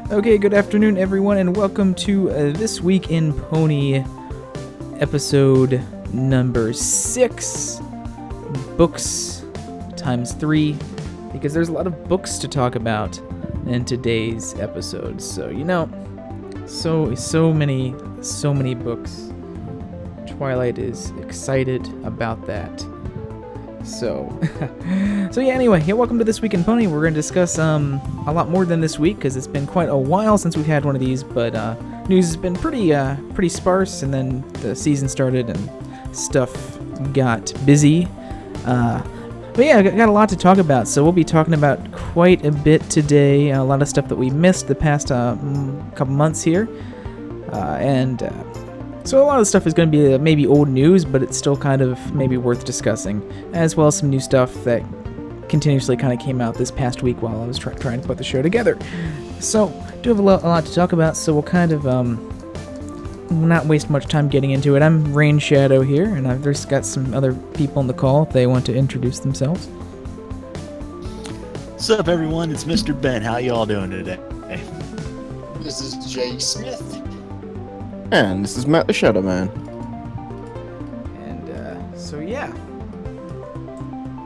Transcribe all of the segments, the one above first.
Okay, good afternoon, everyone, and welcome to This Week in Pony, episode number 6, books times 3, because there's a lot of books to talk about in today's episode. So, so many books. Twilight is excited about that. So welcome to This Week in Pony. We're going to discuss a lot more than this week because it's been quite a while since we've had one of these, but news has been pretty sparse, and then the season started and stuff got busy. But yeah, I got a lot to talk about, so we'll be talking about quite a bit today, a lot of stuff that we missed the past couple months here, so a lot of the stuff is going to be maybe old news, but it's still kind of maybe worth discussing, as well as some new stuff that continuously kind of came out this past week while I was trying to put the show together. So, do have a lot to talk about, so we'll kind of not waste much time getting into it. I'm Rain Shadow here, and I've just got some other people on the call if they want to introduce themselves. What's up, everyone? It's Mr. Ben. How y'all doing today? This is Jay Smith. And this is Matt the Shadow Man. And so yeah,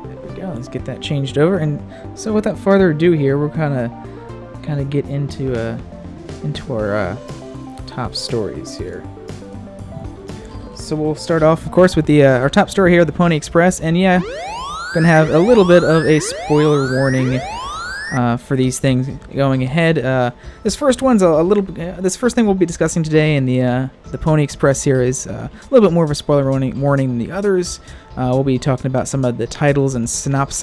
there we go. Let's get that changed over. And so without further ado, here we'll kind of get into our top stories here. So we'll start off, of course, with our top story here, the Pony Express. And yeah, gonna have a little bit of a spoiler warning for these things going ahead. This first thing we'll be discussing today in the Pony Express here is a little bit more of a spoiler warning than the others. We'll be talking about some of the titles and synopsis.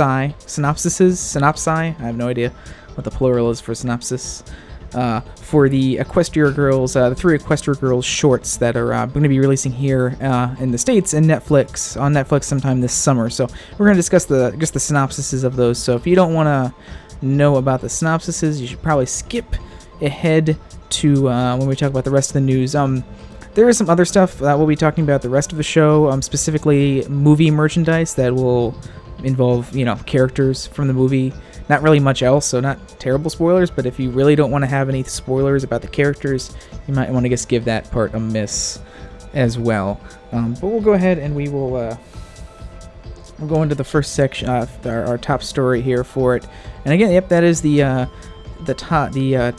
I have no idea what the plural is for synopsis. For the Equestria Girls, the 3 Equestria Girls shorts that are going to be releasing here in the States and on Netflix sometime this summer. So we're going to discuss the synopsises of those. So if you don't want to know about the synopsises, you should probably skip ahead to when we talk about the rest of the news. There is some other stuff that we'll be talking about the rest of the show, specifically movie merchandise that will involve, characters from the movie. Not really much else, so not terrible spoilers, but if you really don't want to have any spoilers about the characters, you might want to just give that part a miss as well. But we'll go ahead and we will we'll go into the first section, our top story here for it. And again, yep, that is the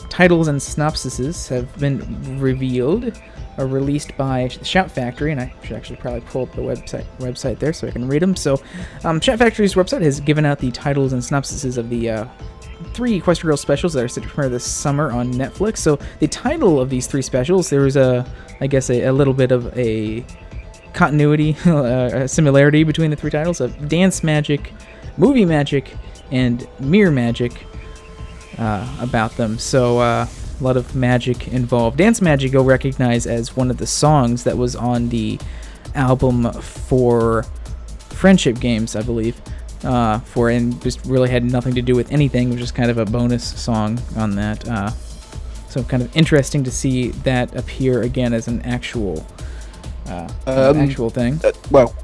titles and synopsises have been revealed or released by Shout Factory, and I should actually probably pull up the website there so I can read them. So, Shout Factory's website has given out the titles and synopsises of the 3 Equestria Girls specials that are set to premiere this summer on Netflix. So, the title of these 3 specials, there was a little bit of a continuity, a similarity between the 3 titles of Dance Magic, Movie Magic, and Mirror Magic about them. So a lot of magic involved. Dance Magic you'll recognize as one of the songs that was on the album for Friendship Games, I believe, and just really had nothing to do with anything. It was just kind of a bonus song on that. So kind of interesting to see that appear again as an actual thing. Well,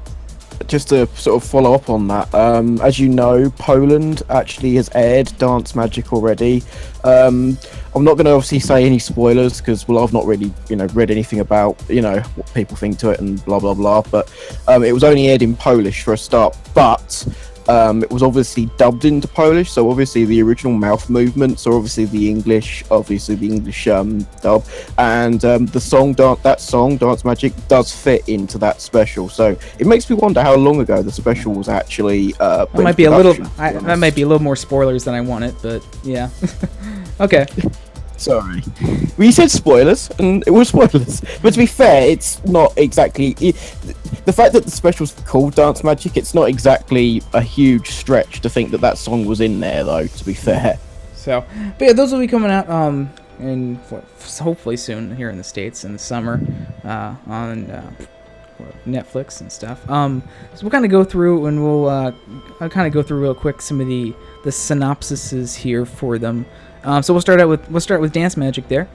just to sort of follow up on that, as you know, Poland actually has aired Dance Magic already. I'm not going to obviously say any spoilers because, I've not really, read anything about, what people think to it and blah, blah, blah. But it was only aired in Polish for a start, but it was obviously dubbed into Polish, so obviously the original mouth movements are obviously the English dub, and the song Dance Magic does fit into that special. So it makes me wonder how long ago the special was actually. That might be a little more spoilers than I wanted, but yeah. Okay. Sorry. Well, you said spoilers, and it was spoilers. But to be fair, it's not exactly... the fact that the special's called Dance Magic, it's not exactly a huge stretch to think that song was in there, though, to be fair. So, but yeah, those will be coming out hopefully soon here in the States in the summer on Netflix and stuff. So we'll kind of go through, and I'll kind of go through real quick some of the synopsises here for them. So we'll start with Dance Magic there.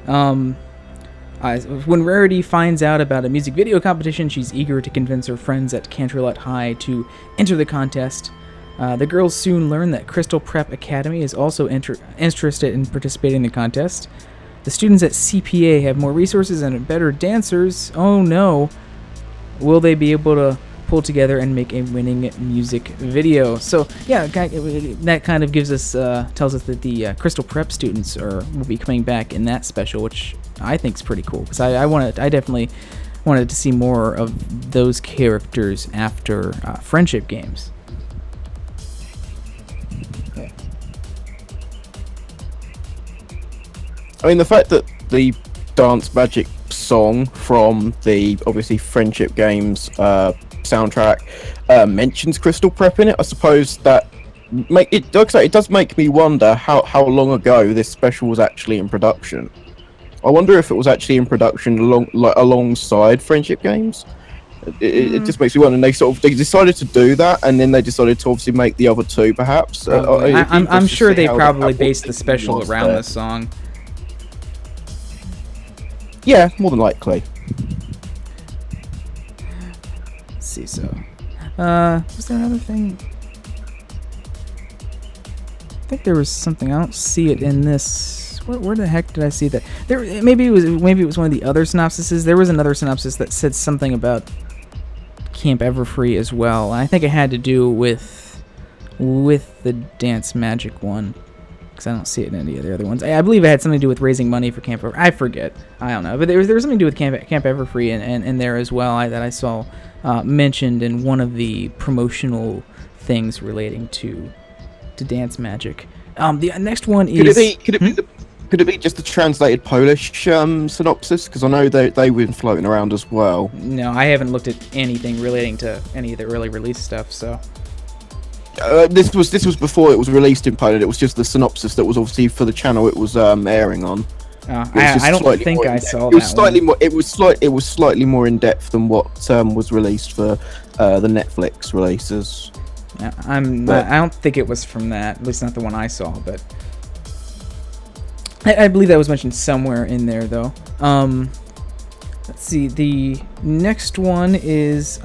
When Rarity finds out about a music video competition, she's eager to convince her friends at Canterlot High to enter the contest. The girls soon learn that Crystal Prep Academy is also interested in participating in the contest. The students at CPA have more resources and better dancers. Oh no. Will they be able to pull together and make a winning music video? So yeah, that kind of gives us tells us that the Crystal Prep students will be coming back in that special, which I think is pretty cool, because I definitely wanted to see more of those characters after Friendship Games. I mean, the fact that the Dance Magic song from the obviously Friendship Games soundtrack mentions Crystal Prep in it, I suppose that it does make me wonder how long ago this special was actually in production. I wonder if it was actually in production alongside Friendship Games. It just makes me wonder. And they decided to do that, and then they decided to obviously make the other two, perhaps. I'm sure they probably based the special around this song. Yeah, more than likely. Let's see, so was there another thing? I think there was something. I don't see it in this. Where the heck did I see that? Maybe it was one of the other synopsises. There was another synopsis that said something about Camp Everfree as well. I think it had to do with the Dance Magic one, because I don't see it in any of the other ones. I believe it had something to do with raising money for Camp Everfree. I forget. I don't know. But there was something to do with Camp Everfree and there as well that I saw mentioned in one of the promotional things relating to Dance Magic. The next one is... Could it be just the translated Polish synopsis? Because I know they've been floating around as well. No, I haven't looked at anything relating to any of the early release stuff, so... This was before it was released in Poland. It was just the synopsis that was obviously for the channel it was airing on. I don't think I saw that. It was slightly more in depth than what was released for the Netflix releases. I don't think it was from that. At least not the one I saw. But I believe that was mentioned somewhere in there, though. Let's see. The next one is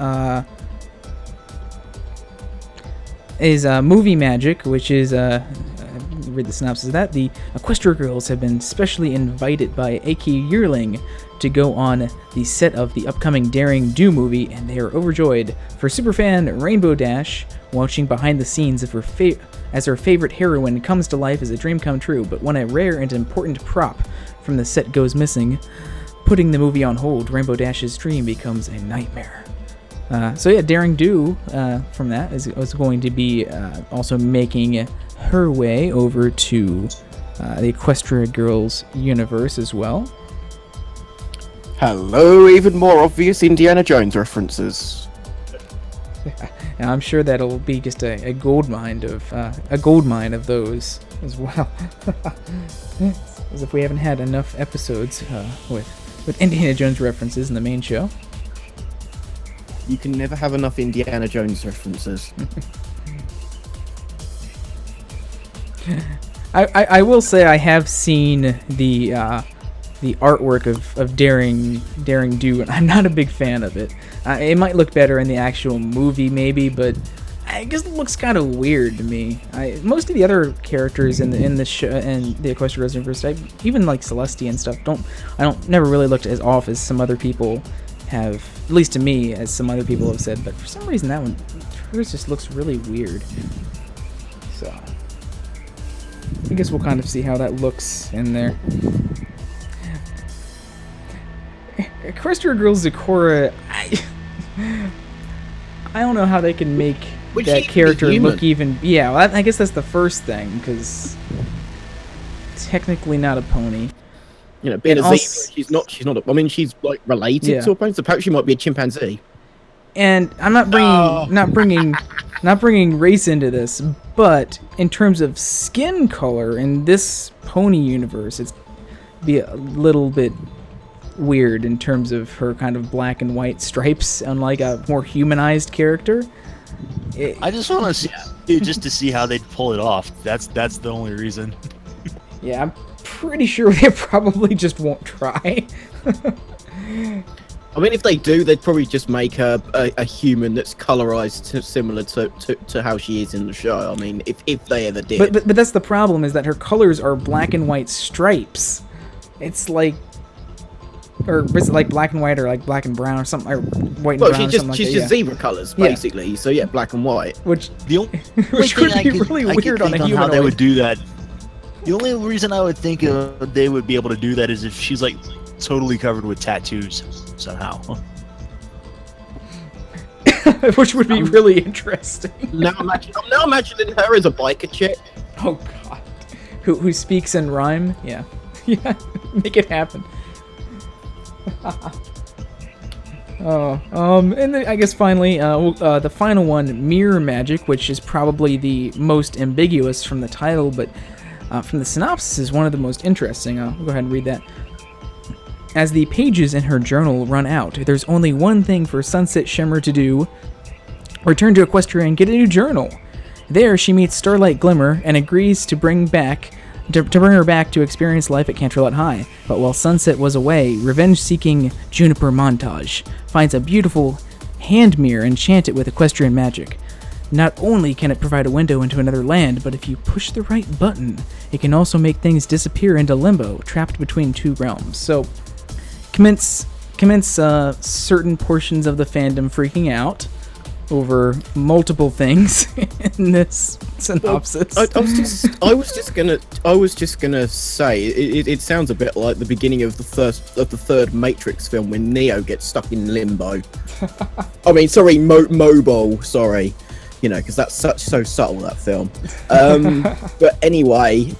Movie Magic, which is read the synopsis of that. The Equestria girls have been specially invited by A.K. Yearling to go on the set of the upcoming Daring Do movie, and they are overjoyed. For superfan Rainbow Dash, watching behind the scenes of as her favorite heroine comes to life is a dream come true, but when a rare and important prop from the set goes missing, putting the movie on hold, Rainbow Dash's dream becomes a nightmare. So yeah, Daring Do from that is going to be also making her way over to the Equestria Girls universe as well. Hello, even more obvious Indiana Jones references. And I'm sure that'll be just a gold mine of those as well. As if we haven't had enough episodes with Indiana Jones references in the main show. You can never have enough Indiana Jones references. I will say I have seen the artwork of Daring Do, and I'm not a big fan of it. It might look better in the actual movie, maybe, but I guess it looks kind of weird to me. Most of the other characters in the show and the Equestria Girls universe, even like Celestia and stuff, never really looked as off as some other people have, at least to me, as some other people have said. But for some reason, that one hers just looks really weird. So I guess we'll kind of see how that looks in there. Equestria Girls Zecora, I don't know how they can make that character look even... Yeah, well, I guess that's the first thing, because technically not a pony. You know, being a zebra, she's not. I mean, she's like related to a pony. So perhaps she might be a chimpanzee. And I'm not bringing race into this, but in terms of skin color in this pony universe, it's be a little bit weird in terms of her kind of black and white stripes, unlike a more humanized character. I just want to see, just to see how they'd pull it off. That's the only reason. Yeah, I'm pretty sure they probably just won't try. I mean, if they do, they'd probably just make a human that's colorized similar to how she is in the show. I mean, if they ever did. But that's the problem, is that her colors are black and white stripes. It's like, or is it like black and white, or like black and brown, or something, or white and Well, brown, or something like she's that. just zebra colors, basically. So yeah, black and white. Which The only which thing would I be could- really I could weird on a think humanoid. how they would do that. The only reason I would think they would be able to do that is if she's like totally covered with tattoos somehow. Which would be really interesting. I'm now imagining her as a biker chick. Oh god. Who speaks in rhyme? Yeah. Yeah. Make it happen. And then I guess finally, the final one, Mirror Magic, which is probably the most ambiguous from the title, but from the synopsis is one of the most interesting. I'll go ahead and read that. As the pages in her journal run out, there's only one thing for Sunset Shimmer to do: return to Equestria and get a new journal. There, she meets Starlight Glimmer and agrees to bring her back to experience life at Canterlot High. But while Sunset was away, revenge-seeking Juniper Montage finds a beautiful hand mirror and enchant it with equestrian magic. Not only can it provide a window into another land, but if you push the right button, it can also make things disappear into limbo, trapped between two realms. So, commence certain portions of the fandom freaking out over multiple things in this synopsis. Well, I was just gonna say it sounds a bit like the beginning of the third Matrix film when Neo gets stuck in limbo. I mean, sorry, mobile. Sorry, you know, because that's so subtle, that film. But anyway,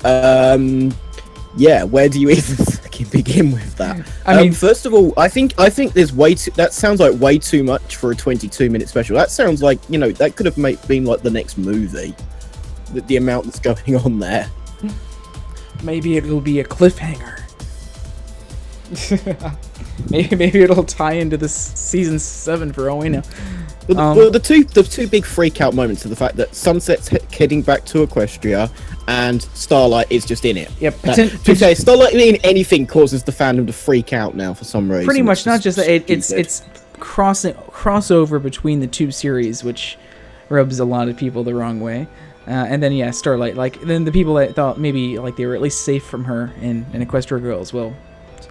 yeah, where do you even fucking begin with that? I mean, first of all, I think there's that sounds like way too much for a 22-minute special. That sounds like, you know, that could have been like the next movie. The amount that's going on there. Maybe it'll be a cliffhanger. maybe it'll tie into this season 7 for all we know. Well, the two big freak out moments are the fact that Sunset's heading back to Equestria and Starlight is just in it. Yep. Okay, Starlight in anything causes the fandom to freak out now for some reason. Pretty much, not just that. It's crossover between the two series, which rubs a lot of people the wrong way. And then yeah, Starlight. Like then the people that thought maybe like they were at least safe from her in Equestria Girls. Well,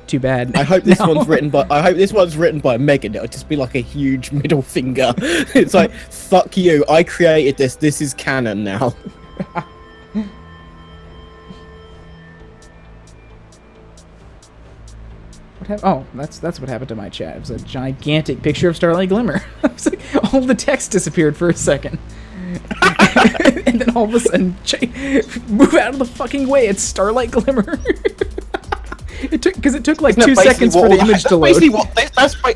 too bad. I hope this one's written by Megan. It'll just be like a huge middle finger. It's like, fuck you, I created this. This is canon now. Oh, that's what happened to my chat. It was a gigantic picture of Starlight Glimmer. I was like, all the text disappeared for a second. And then all of a sudden, move out of the fucking way. It's Starlight Glimmer. It took like 2 seconds for the image to load.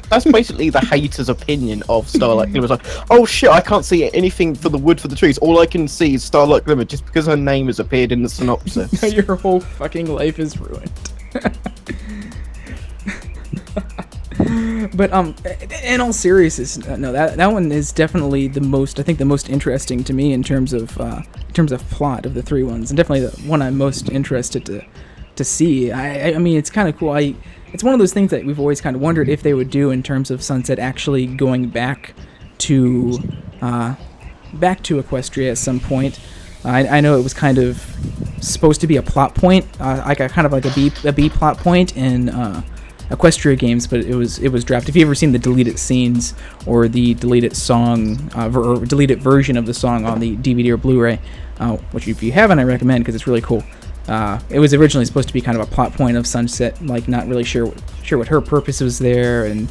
That's basically the hater's opinion of Starlight Glimmer. It's like, oh shit, I can't see anything for the wood for the trees. All I can see is Starlight Glimmer just because her name has appeared in the synopsis. Your whole fucking life is ruined. But in all seriousness, no, that one is definitely the most interesting to me in terms of plot of the three ones, and definitely the one I'm most interested to see. I mean, it's kind of cool. It's one of those things that we've always kind of wondered if they would do in terms of Sunset actually going back to Equestria at some point. I know it was kind of supposed to be a plot point, like kind of like a B plot point in Equestria games, but it was dropped. If you've ever seen the deleted scenes or the deleted song or deleted version of the song on the DVD or Blu-ray, which if you haven't, I recommend because it's really cool. It was originally supposed to be kind of a plot point of Sunset, like not really sure what her purpose was there, and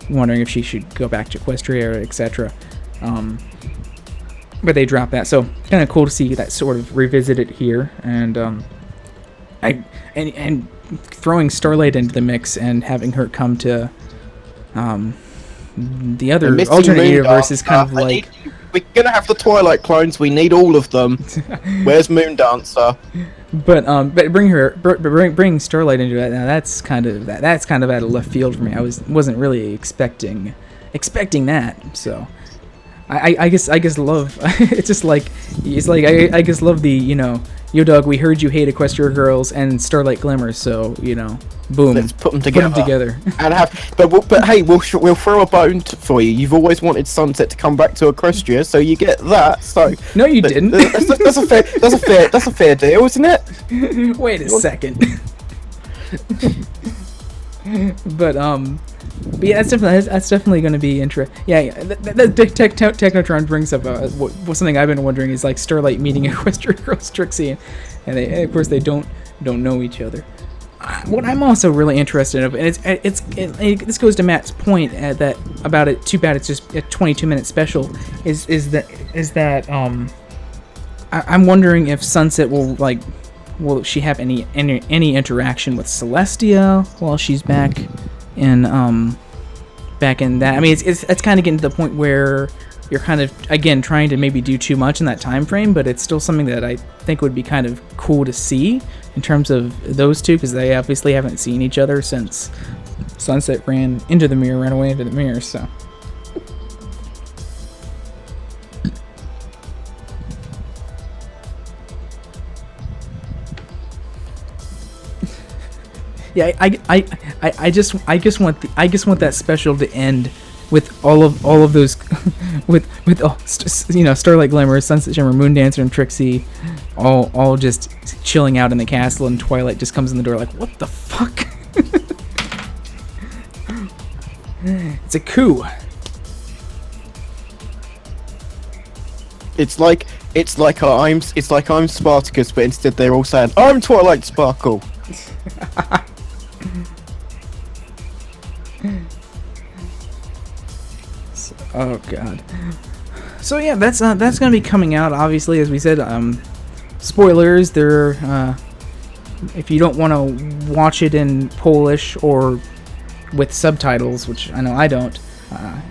wondering if she should go back to Equestria, etc. But they dropped that, so kind of cool to see that sort of revisited here, and and throwing Starlight into the mix and having her come to the other alternate universe is kind of like, we're gonna have the Twilight clones. We need all of them. Where's Moondancer? But bring Starlight into it. Now that's kind of out of left field for me. I wasn't really expecting that. So I guess love. It's like I guess love the yo, Doug, we heard you hate Equestria Girls and Starlight Glimmer, so boom, Let's put them put together. them together. And but hey, we'll throw a bone for you. You've always wanted Sunset to come back to Equestria, so you get that. So No, you didn't. That's a fair deal, isn't it? Wait a second. But yeah, that's definitely going to be interesting. Yeah. Technotron brings up something I've been wondering is like Starlight meeting Equestria Girls Trixie, and of course they don't know each other. What I'm also really interested in, and this goes to Matt's point that about it. Too bad it's just a 22-minute special. Is that I'm wondering if Sunset will she have any interaction with Celestia while she's back in that? I mean, it's kind of getting to the point where you're kind of again trying to maybe do too much in that time frame, but it's still something that I think would be kind of cool to see in terms of those two, because they obviously haven't seen each other since Sunset ran away into the mirror. So. Yeah, I just want that special to end with all of those with Starlight Glimmer, Sunset Shimmer, Moon Dancer, and Trixie all just chilling out in the castle, and Twilight just comes in the door like, what the fuck? It's a coup. It's like I'm Spartacus, but instead they're all saying I'm Twilight Sparkle. Oh god. So yeah, that's gonna be coming out. Obviously, as we said, spoilers. They're if you don't want to watch it in Polish or with subtitles, which I know I don't,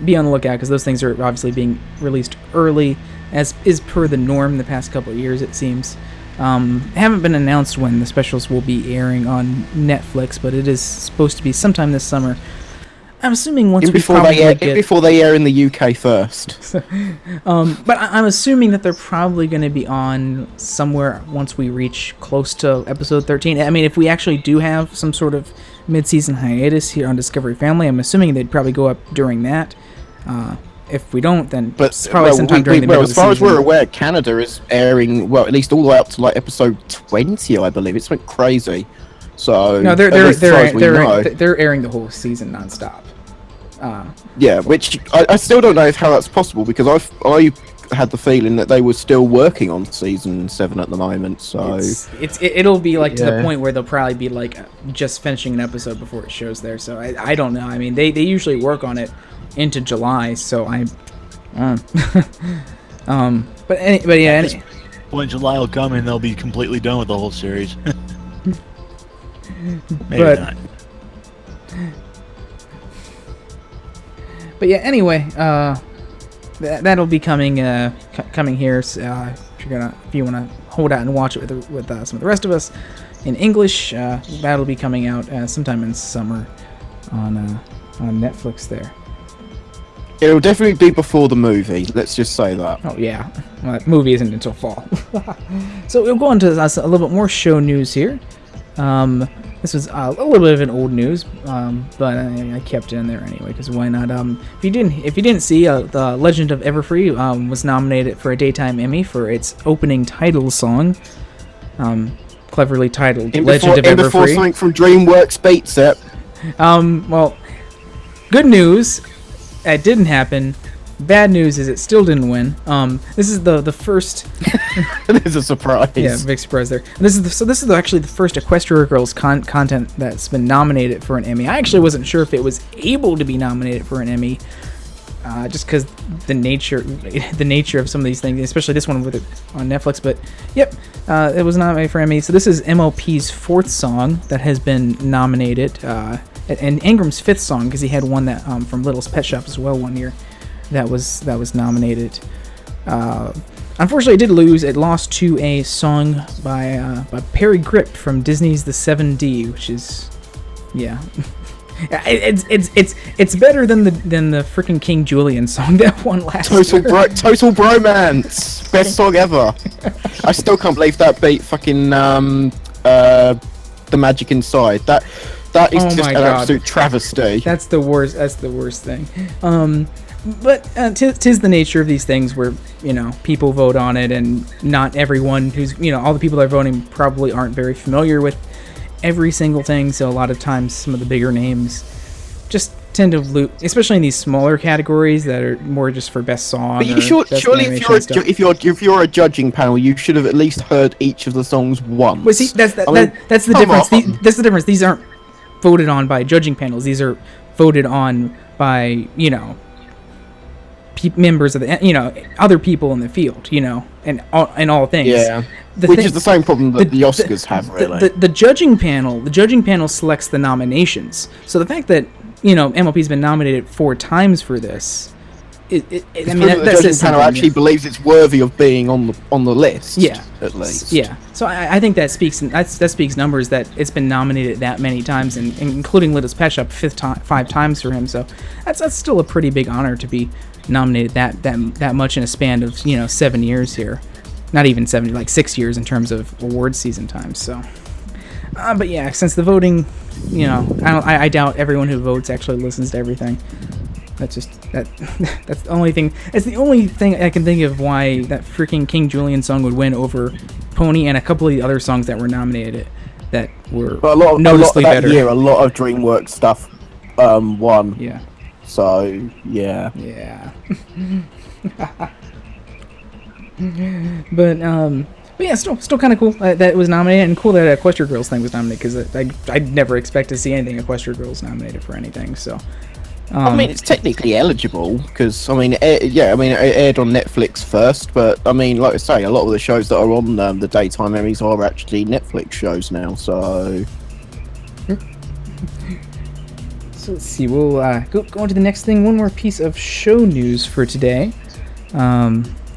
be on the lookout because those things are obviously being released early, as is per the norm the past couple of years, it seems. Haven't been announced when the specials will be airing on Netflix, but it is supposed to be sometime this summer. I'm assuming before they air in the UK first. But I'm assuming that they're probably going to be on somewhere once we reach close to episode 13. I mean, if we actually do have some sort of mid-season hiatus here on Discovery Family, I'm assuming they'd probably go up during that. If we don't, then it's probably sometime during the middle of the season. As far as we're aware, Canada is airing, at least all the way up to like episode 20, I believe. It's went crazy. So no, they're airing the whole season nonstop. Yeah, which I still don't know how that's possible, because I had the feeling that they were still working on season 7 at the moment. So it'll be like to the point where they'll probably be like just finishing an episode before it shows there. So I don't know. I mean, they usually work on it into July. So but yeah. When July will come and they'll be completely done with the whole series. Maybe not. But yeah, anyway, that'll be coming here. If you wanna hold out and watch it with some of the rest of us in English, that'll be coming out sometime in summer on Netflix there. It'll definitely be before the movie. Let's just say that. Oh yeah, well, that movie isn't until fall. So we'll go on to a little bit more show news here. This was a little bit of an old news, but I kept it in there anyway, because why not? If you didn't see, The Legend of Everfree was nominated for a Daytime Emmy for its opening title song, cleverly titled Legend of Everfree. Before something from DreamWorks beats it. Well, good news, it didn't happen. Bad news is it still didn't win. This is the first. There's a surprise. Yeah, big surprise there. This is actually the first Equestria Girls content that's been nominated for an Emmy. I actually wasn't sure if it was able to be nominated for an Emmy, just because the nature of some of these things, especially this one with it on Netflix. But yep, it was nominated for Emmy. So this is MLP's 4th song that has been nominated, and Ingram's 5th song, because he had one that from Little's Pet Shop as well one year. That was nominated. Unfortunately, it did lose. It lost to a song by Perry Grip from Disney's The 7D, which is, yeah. It's better than the freaking King Julian song that won last Total year. Total Bromance, best song ever. I still can't believe that beat fucking The Magic Inside. That is Oh just my an God. absolute travesty. That's the worst. That's the worst thing. But tis the nature of these things where, people vote on it, and not everyone who's, all the people that are voting probably aren't very familiar with every single thing. So a lot of times some of the bigger names just tend to lose, especially in these smaller categories that are more just for best song. But you or best surely, animation and stuff. if you're a judging panel, you should have at least heard each of the songs once. Well, see, that's the come difference. on. That's the difference. These aren't voted on by judging panels. These are voted on by, members of the, other people in the field, and all things. Yeah. Which is the same problem that the Oscars have, really. The judging panel selects the nominations. So the fact that, MLP's been nominated 4 times for this, the judging panel actually believes it's worthy of being on the list. Yeah, at least. Yeah, so I think that speaks numbers that it's been nominated that many times, and including Littlest Pet Shop 5 times for him. So that's still a pretty big honor to be nominated that much in a span of 7 years here. Not even 7, like 6 years in terms of award season time. So, but yeah, since the voting, I doubt everyone who votes actually listens to everything. That's the only thing. It's the only thing I can think of why that freaking King Julian song would win over Pony and a couple of the other songs that were nominated that were noticeably better. Year, a lot of DreamWorks stuff won. Yeah. So yeah. Yeah. But yeah, still kind of cool that it was nominated, and cool that Equestria Girls thing was nominated, because I'd never expect to see anything Equestria Girls nominated for anything. So. It's technically eligible because it aired on Netflix first, but like I say, a lot of the shows that are on the daytime Emmys are actually Netflix shows now. So let's see. We'll go on to the next thing. One more piece of show news for today.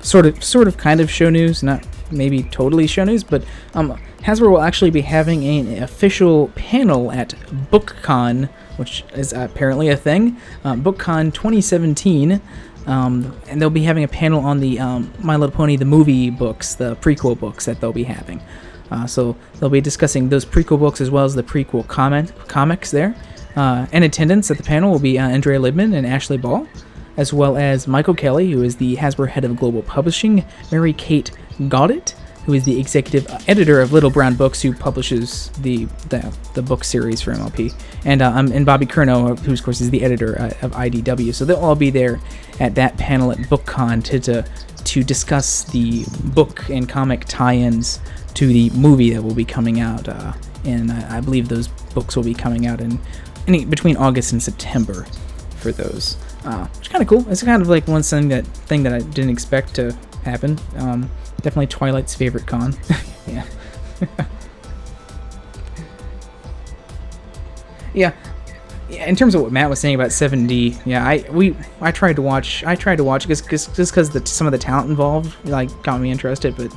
Sort of kind of show news, not maybe totally show news, but Hasbro will actually be having an official panel at BookCon, which is apparently a thing. BookCon 2017, and they'll be having a panel on the My Little Pony the movie books, the prequel books that they'll be having. So they'll be discussing those prequel books as well as the prequel comics there. In attendance at the panel will be Andrea Libman and Ashley Ball, as well as Michael Kelly, who is the Hasbro head of global publishing, Mary Kate Goddett, who is the executive editor of Little Brown Books, who publishes the book series for MLP, and Bobby Curnow, who of course is the editor of IDW. So they'll all be there at that panel at BookCon to discuss the book and comic tie-ins to the movie that will be coming out, and I believe those books will be coming out in between August and September for those. Which is kind of cool. It's kind of like one thing that I didn't expect to happen. Definitely Twilight's favorite con. Yeah. Yeah. In terms of what Matt was saying about 7D, yeah, I tried to watch because some of the talent involved got me interested, but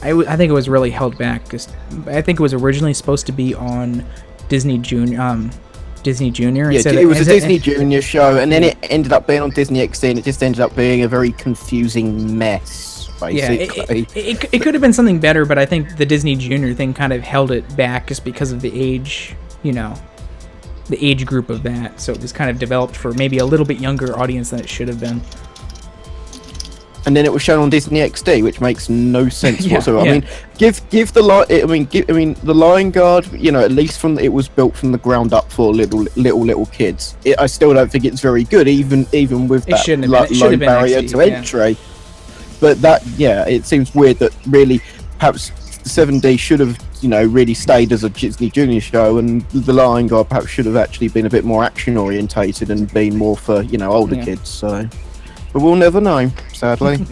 I think it was really held back because I think it was originally supposed to be on Disney Junior. Yeah, it was a Disney Junior show, and then it ended up being on Disney XD, and it just ended up being a very confusing mess, basically. Yeah, it could have been something better, but I think the Disney Junior thing kind of held it back just because of the age, the age group of that. So it was kind of developed for maybe a little bit younger audience than it should have been. And then it was shown on Disney XD, which makes no sense Yeah, whatsoever. yeah. I mean, give the Lion Guard, at least it was built from the ground up for little kids. I still don't think it's very good, even with that low barrier to entry. But it seems weird that really perhaps 7D should have really stayed as a Disney Junior show, and the Lion Guard perhaps should have actually been a bit more action orientated and been more for older kids. So. But we'll never know, sadly.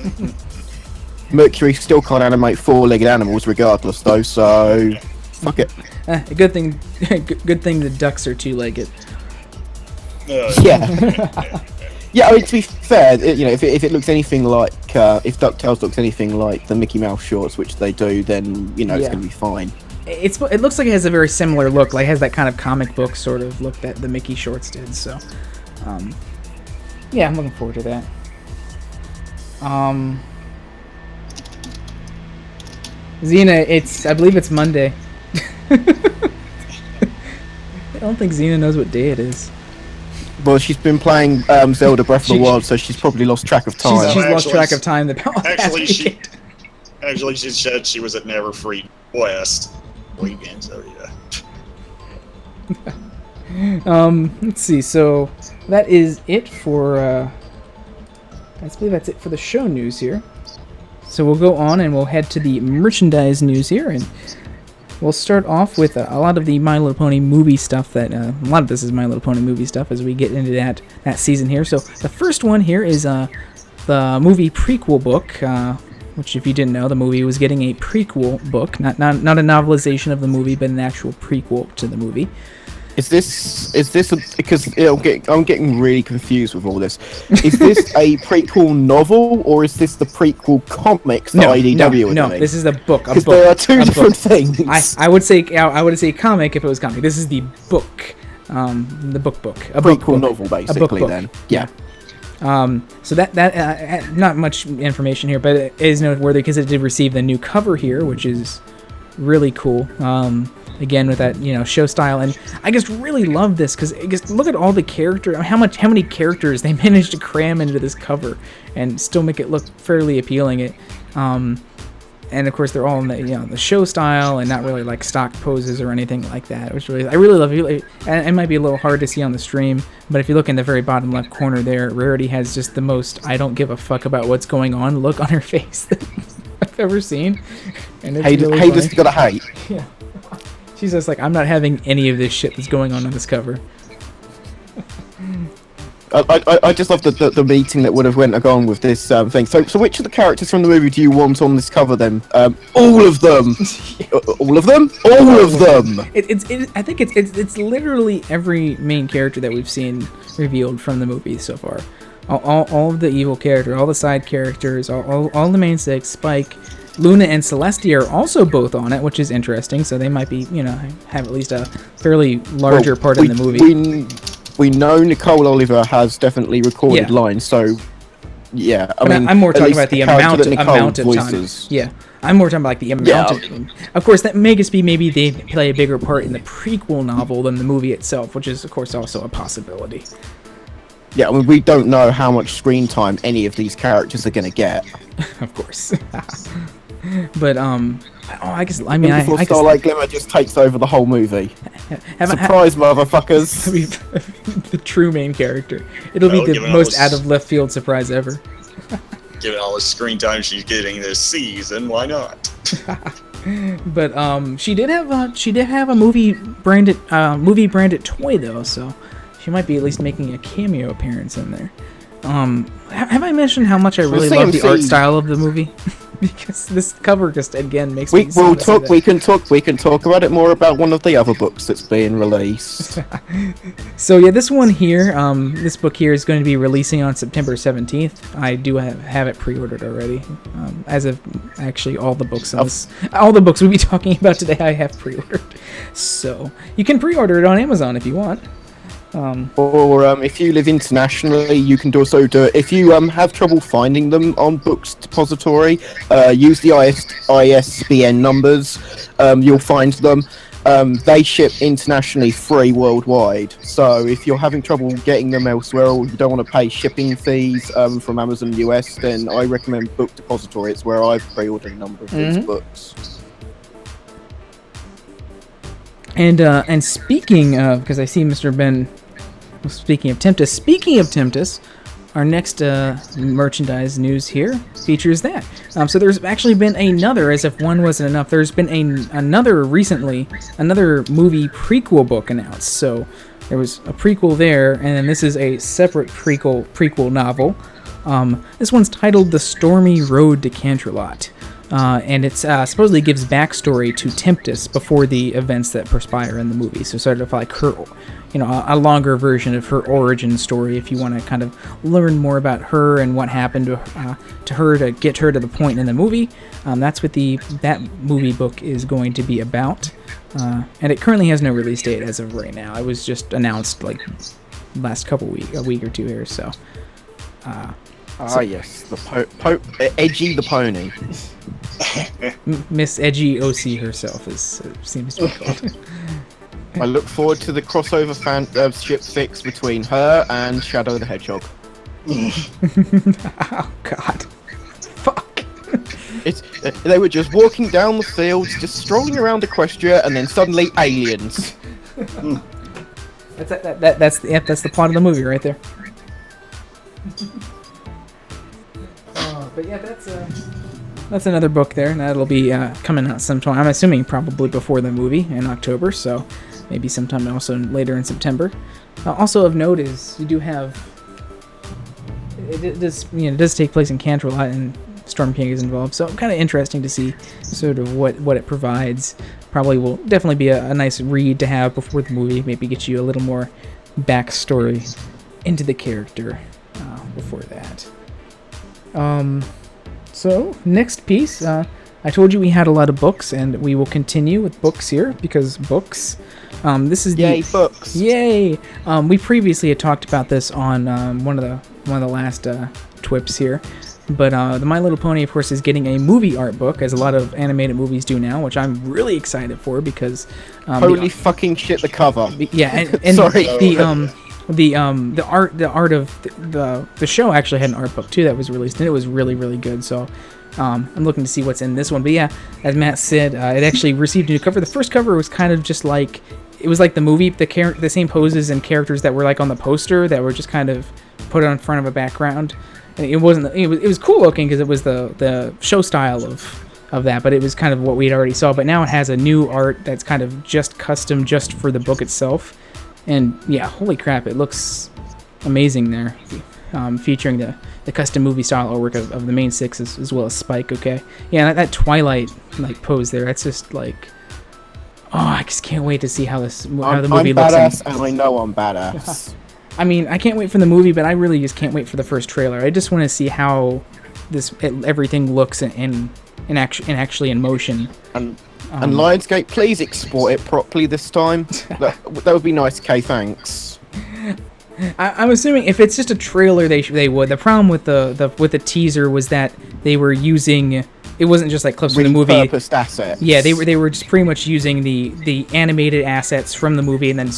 Mercury still can't animate 4-legged animals regardless, though, so fuck it. Good thing the ducks are 2-legged. Yeah. Yeah, to be fair, if it looks anything like, if DuckTales looks anything like the Mickey Mouse shorts, which they do, then, it's going to be fine. it looks like it has a very similar look. Like, it has that kind of comic book sort of look that the Mickey shorts did. So, yeah, I'm looking forward to that. Xena, I believe it's Monday. I don't think Xena knows what day it is. Well, she's been playing Zelda Breath of the Wild, so she's probably lost track of time. She's lost track of time. Actually, she said she was at Never Free West weekend, so yeah. Let's see. So that is it for. I believe that's it for the show news here. So we'll go on and we'll head to the merchandise news here, and we'll start off with a lot of the My Little Pony movie stuff. That a lot of this is My Little Pony movie stuff as we get into that season here. So the first one here is the movie prequel book, which, if you didn't know, the movie was getting a prequel book, not a novelization of the movie, but an actual prequel to the movie. Is this because I'm getting really confused with all this. Is this a prequel novel, or is this the prequel comics that IDW are doing? No, this is the book. Because there are two different things. I would say comic if it was comic. This is the book, the book. A prequel novel, basically. Then, yeah. So that not much information here, but it is noteworthy because it did receive the new cover here, which is really cool. Again, with that, show style, and I just really love this because look at all the characters, how many characters they managed to cram into this cover and still make it look fairly appealing. And of course they're all in the show style and not really like stock poses or anything like that, which I really love. And it might be a little hard to see on the stream, but if you look in the very bottom left corner there, Rarity has just the most I don't give a fuck about what's going on look on her face that I've ever seen. And it's really just gotta hate. Yeah. She's just like, I'm not having any of this shit that's going on this cover. I just love the meeting that would have went along with this thing. So which of the characters from the movie do you want on this cover then? All of them. All of them. All of them. I think it's literally every main character that we've seen revealed from the movie so far. All of the evil characters, all the side characters, all the main six, Spike. Luna and Celestia are also both on it, which is interesting. So they might be, have at least a fairly larger part in the movie. We know Nicole Oliver has definitely recorded lines, so yeah. I'm more talking about the amount of time. Yeah, I'm more talking about like the amount of time. Of course, that may just be maybe they play a bigger part in the prequel novel than the movie itself, which is of course also a possibility. Yeah, I mean, we don't know how much screen time any of these characters are going to get. Of course. But Starlight Glimmer just takes over the whole movie. Surprise, motherfuckers! The true main character. It'll be the most out of left field surprise ever. Given all the screen time she's getting this season, why not? But she did have a movie branded toy though, so she might be at least making a cameo appearance in there. Have I mentioned how much I really love the art style of the movie? Because this cover just again makes me. We can talk about it more about one of the other books that's being released. So yeah, this one here, this book here is going to be releasing on September 17th. I do have it pre-ordered already. As of actually all the books we'll be talking about today, I have pre-ordered. So you can pre-order it on Amazon if you want. Or if you live internationally, you can also do it. If you have trouble finding them on Books Depository, use the ISBN numbers. You'll find them. They ship internationally free worldwide. So if you're having trouble getting them elsewhere, or you don't want to pay shipping fees from Amazon US, then I recommend Book Depository. It's where I've pre-ordered a number of these books. And speaking of, because I see Mr. Ben speaking of Tempest, our next merchandise news here features that. So there's actually been another, as if one wasn't enough, there's been another movie prequel book announced. So there was a prequel there, and then this is a separate prequel novel. This one's titled The Stormy Road to Canterlot. and it's supposedly gives backstory to Tempest before the events that perspire in the movie. So sort of like her, a longer version of her origin story. If you want to kind of learn more about her and what happened to her to get her to the point in the movie, that's what that movie book is going to be about. And it currently has no release date as of right now. It was just announced like last a week or two here. So. Yes, the Edgy the pony. Miss Edgy OC herself seems to be called. I look forward to the crossover ship fix between her and Shadow the Hedgehog. Oh God! Fuck! They were just walking down the fields, just strolling around Equestria, and then suddenly aliens. That's the plot of the movie right there. But yeah, that's another book there, and that'll be coming out sometime. I'm assuming probably before the movie in October, so maybe sometime also later in September. Also of note is you do have it does take place in Canterlot, and Storm King is involved, so kind of interesting to see sort of what it provides. Probably will definitely be a nice read to have before the movie. Maybe get you a little more backstory into the character before that. So next piece, I told you we had a lot of books, and we will continue with books here because books. This is Yay, books! Yay! We previously had talked about this on one of the last TWIPs here, but the My Little Pony, of course, is getting a movie art book, as a lot of animated movies do now, which I'm really excited for because holy fucking shit, the cover! Yeah, and sorry. The art of the show actually had an art book too that was released, and it was really, really good. So I'm looking to see what's in this one. But yeah, as Matt said, it actually received a new cover. The first cover was kind of just like it was like the movie, the same poses and characters that were like on the poster that were just kind of put on front of a background. And it was cool looking because it was the show style of that, but it was kind of what we'd already saw. But now it has a new art that's kind of just custom just for the book itself. And yeah, holy crap, it looks amazing there, featuring the custom movie style artwork of the main six as well as Spike. Okay, yeah, that Twilight like pose there, that's just like, I just can't wait to see how the movie looks. I'm badass, and I know I'm badass. I mean, I can't wait for the movie, but I really just can't wait for the first trailer. I just want to see how everything looks actually in motion. And Lionsgate, please export it properly this time. that would be nice, Kay, thanks. I'm assuming if it's just a trailer, they would. The problem with the teaser was that they were using. It wasn't just like clips from the movie. Repurposed assets. Yeah, they were just pretty much using the animated assets from the movie and then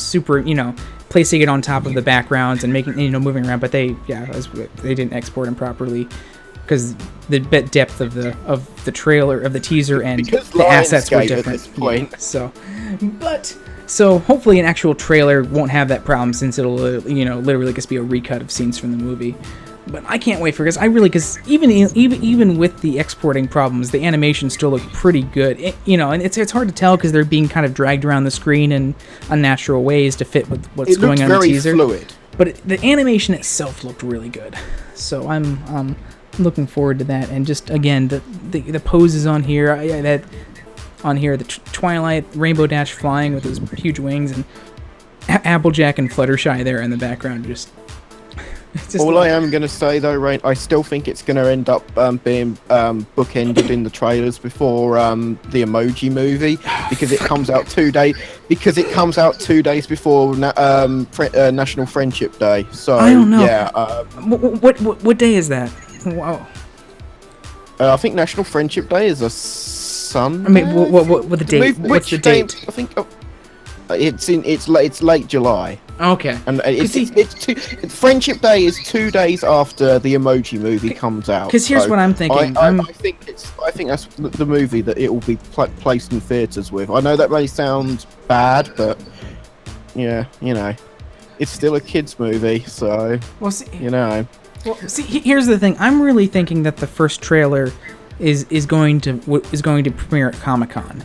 placing it on top of the backgrounds and making moving around. But they didn't export them properly. Because the depth of the trailer of the teaser and the assets were different at this point. Yeah, so hopefully an actual trailer won't have that problem since it'll literally just be a recut of scenes from the movie. But I can't wait because even with the exporting problems, the animations still look pretty good. And it's hard to tell because they're being kind of dragged around the screen in unnatural ways to fit with what's going on in the teaser. Fluid. But the animation itself looked really good. So I'm looking forward to that, and just again the poses on here, the Twilight Rainbow Dash flying with his huge wings, and Applejack and Fluttershy there in the background. Just all I am going to say though, Rain, I still think it's going to end up being bookended in the trailers before the Emoji Movie, because it comes out 2 days. Because it comes out 2 days before National Friendship Day. So I don't know. Yeah. What day is that? Wow. I think National Friendship Day is a Sunday. I mean, what the date? What's the date? I think it's late July. Okay. And Friendship Day is 2 days after the Emoji Movie comes out. Because here's what I'm thinking. I think that's the movie that it will be placed in theaters with. I know that may sound bad, but yeah, it's still a kids movie, so well, see, Well, see, here's the thing. I'm really thinking that the first trailer is going to premiere at Comic-Con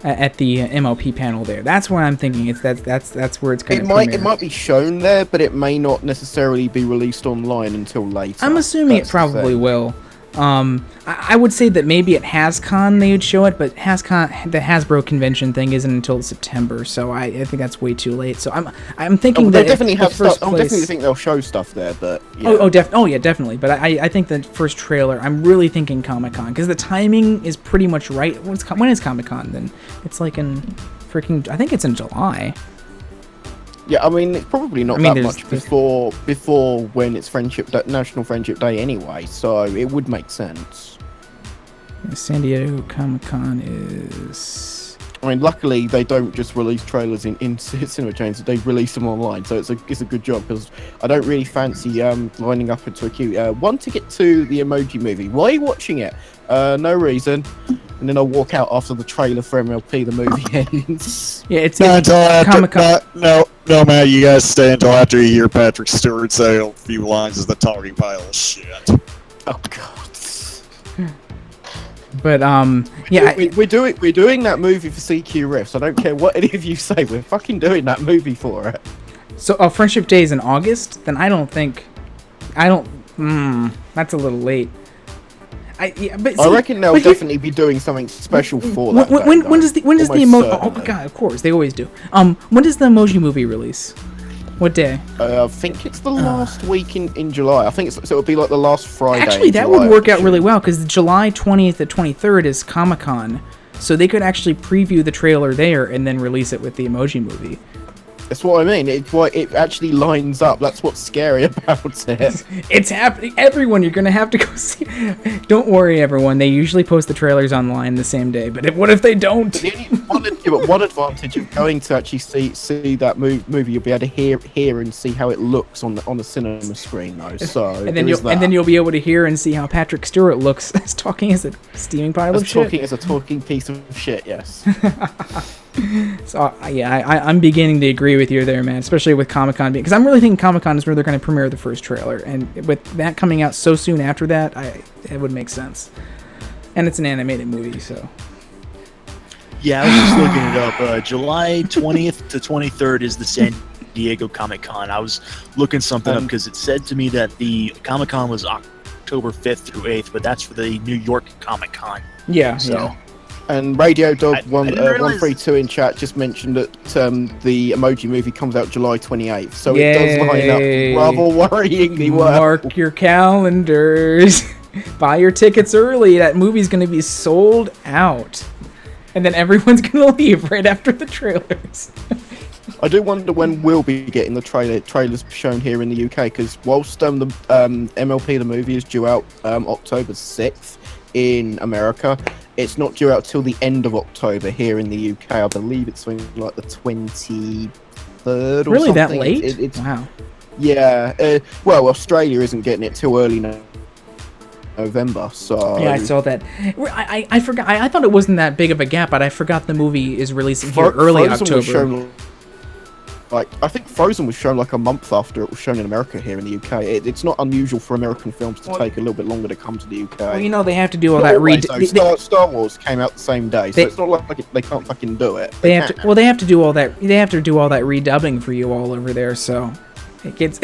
at the MLP panel there. That's what I'm thinking. That's where it's going to premiere. It might be shown there, but it may not necessarily be released online until later. I'm assuming it probably will. I would say that maybe at HasCon they would show it, but HasCon, the Hasbro convention thing, isn't until September, so I think that's way too late. So I'm thinking they that definitely have first stuff. I definitely think they'll show stuff there, but yeah. Oh yeah, definitely. But I think the first trailer, I'm really thinking Comic-Con, because the timing is pretty much right. When is Comic-Con then? It's like in freaking, I think it's in July. Yeah, I mean, it's probably not that much before when it's National Friendship Day anyway, so it would make sense. San Diego Comic-Con is... I mean, luckily they don't just release trailers in cinema chains; they release them online, so it's a good job, because I don't really fancy lining up into a queue. One to get to the Emoji Movie. Why are you watching it? No reason. And then I'll walk out after the trailer for MLP the movie ends. Yeah, it's Comic-Con. No, Matt, you guys stay until after you hear Patrick Stewart say a few lines as the talking pile of shit. Oh God. But yeah, we're doing that movie for CQ Riffs. I don't care what any of you say. We're fucking doing that movie for it. So Friendship Day is in August. Then I don't. That's a little late. I reckon they'll definitely be doing something special for that. When does the emoji? Oh god, of course they always do. When does the Emoji Movie release? What day? I think it's the last week in July. I think so. It'll be like the last Friday. Actually, that would work out really well, because July 20th to 23rd is Comic-Con, so they could actually preview the trailer there and then release it with the Emoji Movie. That's what I mean. It actually lines up. That's what's scary about it. It's happening. Everyone, you're going to have to go see. Don't worry, everyone. They usually post the trailers online the same day. But what if they don't? But one advantage of going to actually see that movie, you'll be able to hear and see how it looks on the cinema screen, though. So and then you'll be able to hear and see how Patrick Stewart looks as talking as a steaming pile of shit. As a talking piece of shit. Yes. So yeah, I'm beginning to agree with you there, man. Especially with Comic-Con, because I'm really thinking Comic-Con is where they're going to premiere the first trailer, and with that coming out so soon after that, it would make sense. And it's an animated movie, so. Yeah, I was just looking it up. July 20th to 23rd is the San Diego Comic-Con. I was looking something up because it said to me that the Comic-Con was October 5th through 8th, but that's for the New York Comic-Con. Yeah, so. Yeah. And Radio Dog 132 in chat just mentioned that the Emoji Movie comes out July 28th, so it does line up rather worryingly well. Mark your calendars. Buy your tickets early. That movie's going to be sold out. And then everyone's going to leave right after the trailers. I do wonder when we'll be getting the trailers shown here in the UK, because whilst the MLP the movie is due out October 6th in America, it's not due out till the end of October here in the UK. I believe it's something like the 23rd or something. Really, that late? It's wow. Yeah. Well, Australia isn't getting it till early November, so... Yeah, I saw that. I forgot. I thought it wasn't that big of a gap, but I forgot the movie is releasing here early October. I think Frozen was shown like a month after it was shown in America here in the UK. It's not unusual for American films to take a little bit longer to come to the UK. Well, they have to do all that Star Wars came out the same day, so it's not like they can't fucking do it. They have to do all that. They have to do all that redubbing for you all over there, so it takes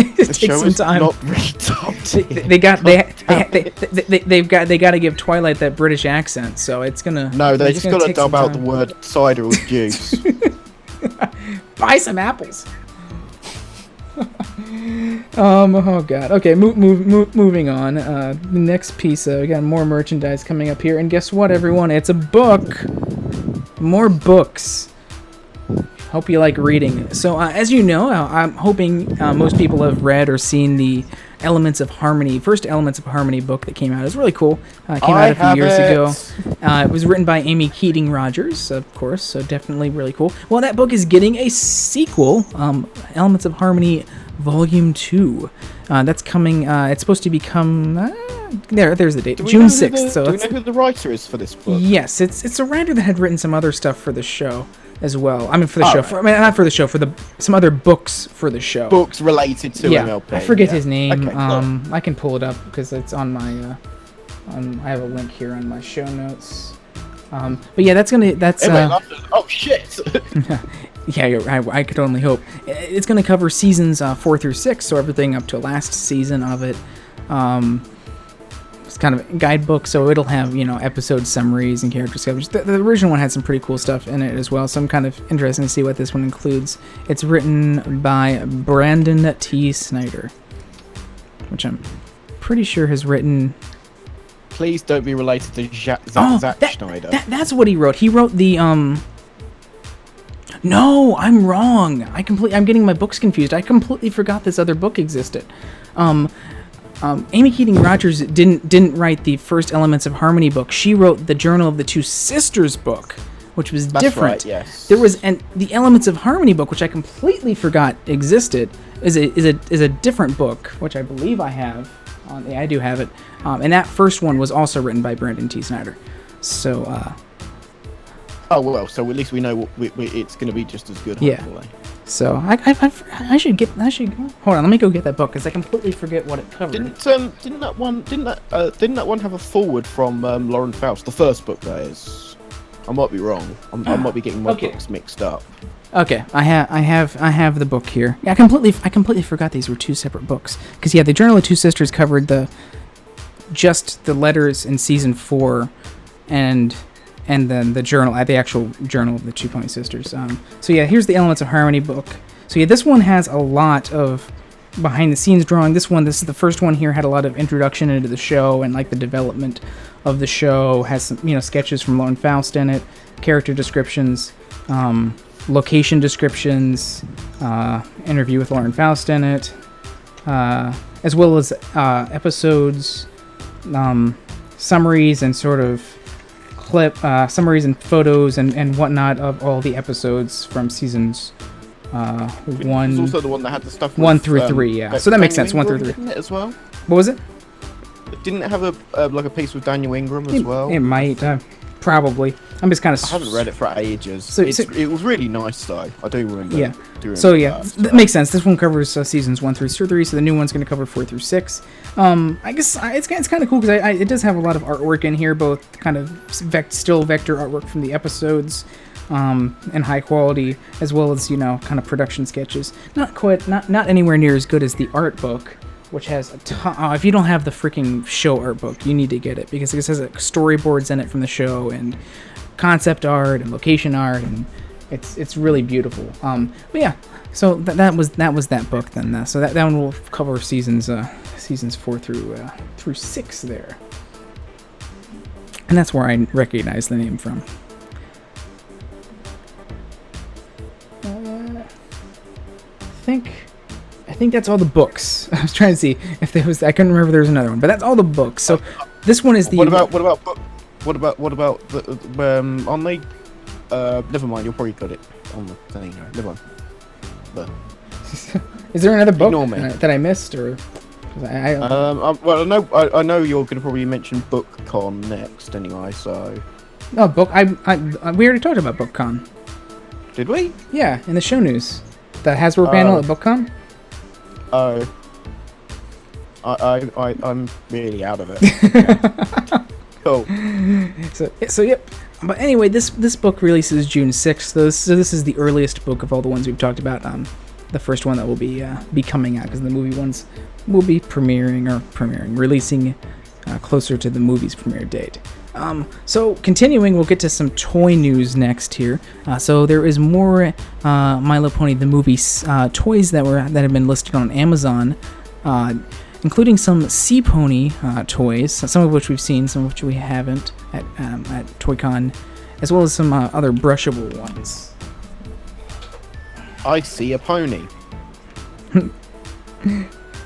some time. Not redubbed. They've got to give Twilight that British accent, so it's gonna. No, they just got to dub out the word cider or juice. Buy some apples. Oh god. Okay, moving on. The next piece. We got more merchandise coming up here, and guess what, everyone? It's a book. More books. Hope you like reading. So, as you know, I'm hoping most people have read or seen the first Elements of Harmony book that came out. It was really cool. It came out a few years ago. It was written by Amy Keating Rogers, of course, so definitely really cool. Well, that book is getting a sequel, Elements of Harmony Volume 2. That's coming, it's supposed to become... there's the date, June 6th. Do we know who the writer is for this book? Yes, it's a writer that had written some other stuff for the show as well. I mean, for the show. Not for the show, for some other books for the show. Books related to MLP. I forget his name. Okay, cool. I can pull it up because it's on my... I have a link here on my show notes. But yeah, that's... oh, shit! Yeah, I could only hope. It's going to cover seasons 4 through 6, so everything up to last season of it. it's kind of a guidebook, so it'll have, you know, episode summaries and character sketches. The original one had some pretty cool stuff in it as well, so I'm kind of interested to see what this one includes. It's written by Brandon T. Snyder, which I'm pretty sure has written... Please don't be related to Zack Snyder. That's what he wrote. He wrote the, No, I'm wrong. I'm getting my books confused. I completely forgot this other book existed. Amy Keating Rogers didn't write the first Elements of Harmony book. She wrote the Journal of the Two Sisters book, which was different. Right, yes. There was the Elements of Harmony book, which I completely forgot existed, is a different book, which I believe I have. I do have it. And that first one was also written by Brandon T. Snyder. So. Oh well, so at least we know it's going to be just as good. Yeah. Hopefully. So I should hold on. Let me go get that book because I completely forget what it covered. Didn't that one have a forward from Lauren Faust? The first book, that is. I might be wrong. I might be getting my books mixed up. Okay, I have the book here. Yeah, I completely forgot these were two separate books because the Journal of Two Sisters covered just the letters in season 4, and then the actual Journal of the Two Pony Sisters. So yeah, here's the Elements of Harmony book. So yeah, this one has a lot of behind the scenes drawing. This is the first one here, had a lot of introduction into the show and like the development of the show. Has some, you know, sketches from Lauren Faust in it, character descriptions, location descriptions, interview with Lauren Faust in it, as well as episodes, summaries and sort of summaries and photos and whatnot of all the episodes from seasons 1. It's also the one that had the stuff 1 through 3, yeah. So that makes sense. 1 through 3 as well. What was it? Didn't it have a piece with Daniel Ingram as well? It might. Probably. I'm just kind of. I haven't read it for ages. So it was really nice though. I do remember. Yeah. That makes sense. This one covers seasons 1 through 3, so the new one's going to cover 4 through 6. I guess it's kind of cool because it does have a lot of artwork in here, both kind of still vector artwork from the episodes, and high quality, as well as, you know, kind of production sketches. Not anywhere near as good as the art book, which has a ton. If you don't have the freaking show art book, you need to get it because it has storyboards in it from the show and concept art and location art, and it's really beautiful. But yeah, so that was that book then. So that one will cover seasons 4 through 6 there, and that's where I recognize the name from. I think that's all the books. I was trying to see if there was. I couldn't remember there was another one, but that's all the books. So this one is the. What about the on the? Never mind. You'll probably put it on the thing. Never mind. Is there another book Ignore me. that I missed, or? Well, I know you're going to probably mention BookCon next, anyway. So. No book. We already talked about BookCon. Did we? Yeah, in the show news. The Hasbro panel at BookCon? Oh. I'm really out of it. Cool. So yep. But anyway, this book releases June 6th. So this is the earliest book of all the ones we've talked about. The first one that will be coming out, because the movie ones will be releasing closer to the movie's premiere date. So continuing, we'll get to some toy news next here. So there is more My Little Pony the movie toys that have been listed on Amazon, including some Sea Pony toys, some of which we've seen, some of which we haven't at ToyCon, as well as some other brushable ones. I see a pony.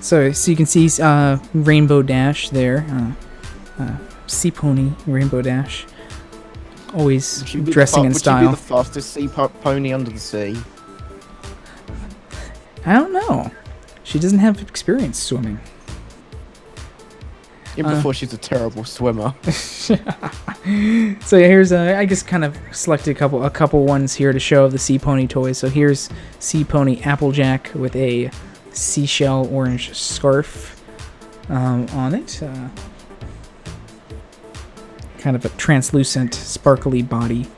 So you can see Rainbow Dash there. Sea Pony Rainbow Dash, always dressing in style. Would she be the fastest sea pony under the sea? I don't know. She doesn't have experience swimming. Even before she's a terrible swimmer. So yeah, here's I just kind of selected a couple ones here to show of the Sea Pony toys. So here's Sea Pony Applejack with a seashell orange scarf on it. Kind of a translucent, sparkly body.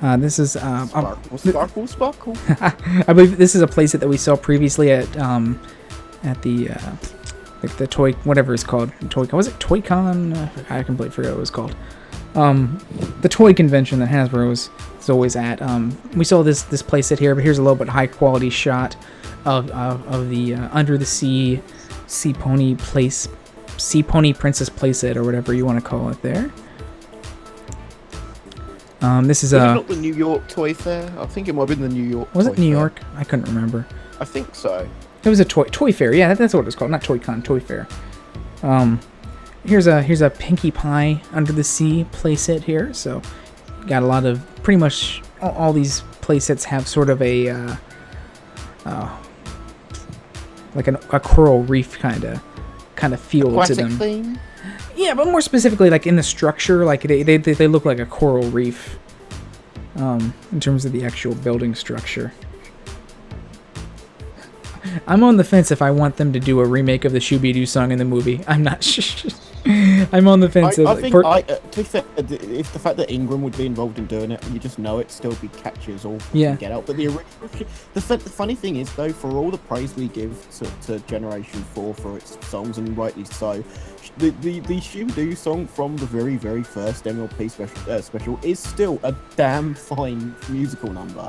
This is sparkle. I believe this is a playset that we saw previously at the like the toy, whatever it's called, was it ToyCon? I completely forgot what it was called. The toy convention that Hasbro is always at. We saw this playset here, but here's a little bit high quality shot of the Under the Sea Pony Princess playset, or whatever you want to call it there. This is Was it not the New York Toy Fair? I think it might have been the New York. Was Toy it New Fair. York? I couldn't remember. I think so. It was a toy fair. Yeah, that's what it was called. Not ToyCon, Toy Fair. Here's a Pinkie Pie Under the Sea playset here. So, got a lot of, pretty much all these playsets have sort of a like a coral reef kind of feel Aquatic to them. theme? Yeah, but more specifically, like in the structure, like they look like a coral reef. In terms of the actual building structure. I'm on the fence if I want them to do a remake of the Shooby-Doo song in the movie. I'm not sure. I'm on the fence. I think to be fair, if the fact that Ingram would be involved in doing it, you just know it still be catchy as all get out. But the original, the funny thing is though, for all the praise we give to Generation 4 for its songs, and rightly so, the Shooby-Doo song from the very first MLP special is still a damn fine musical number.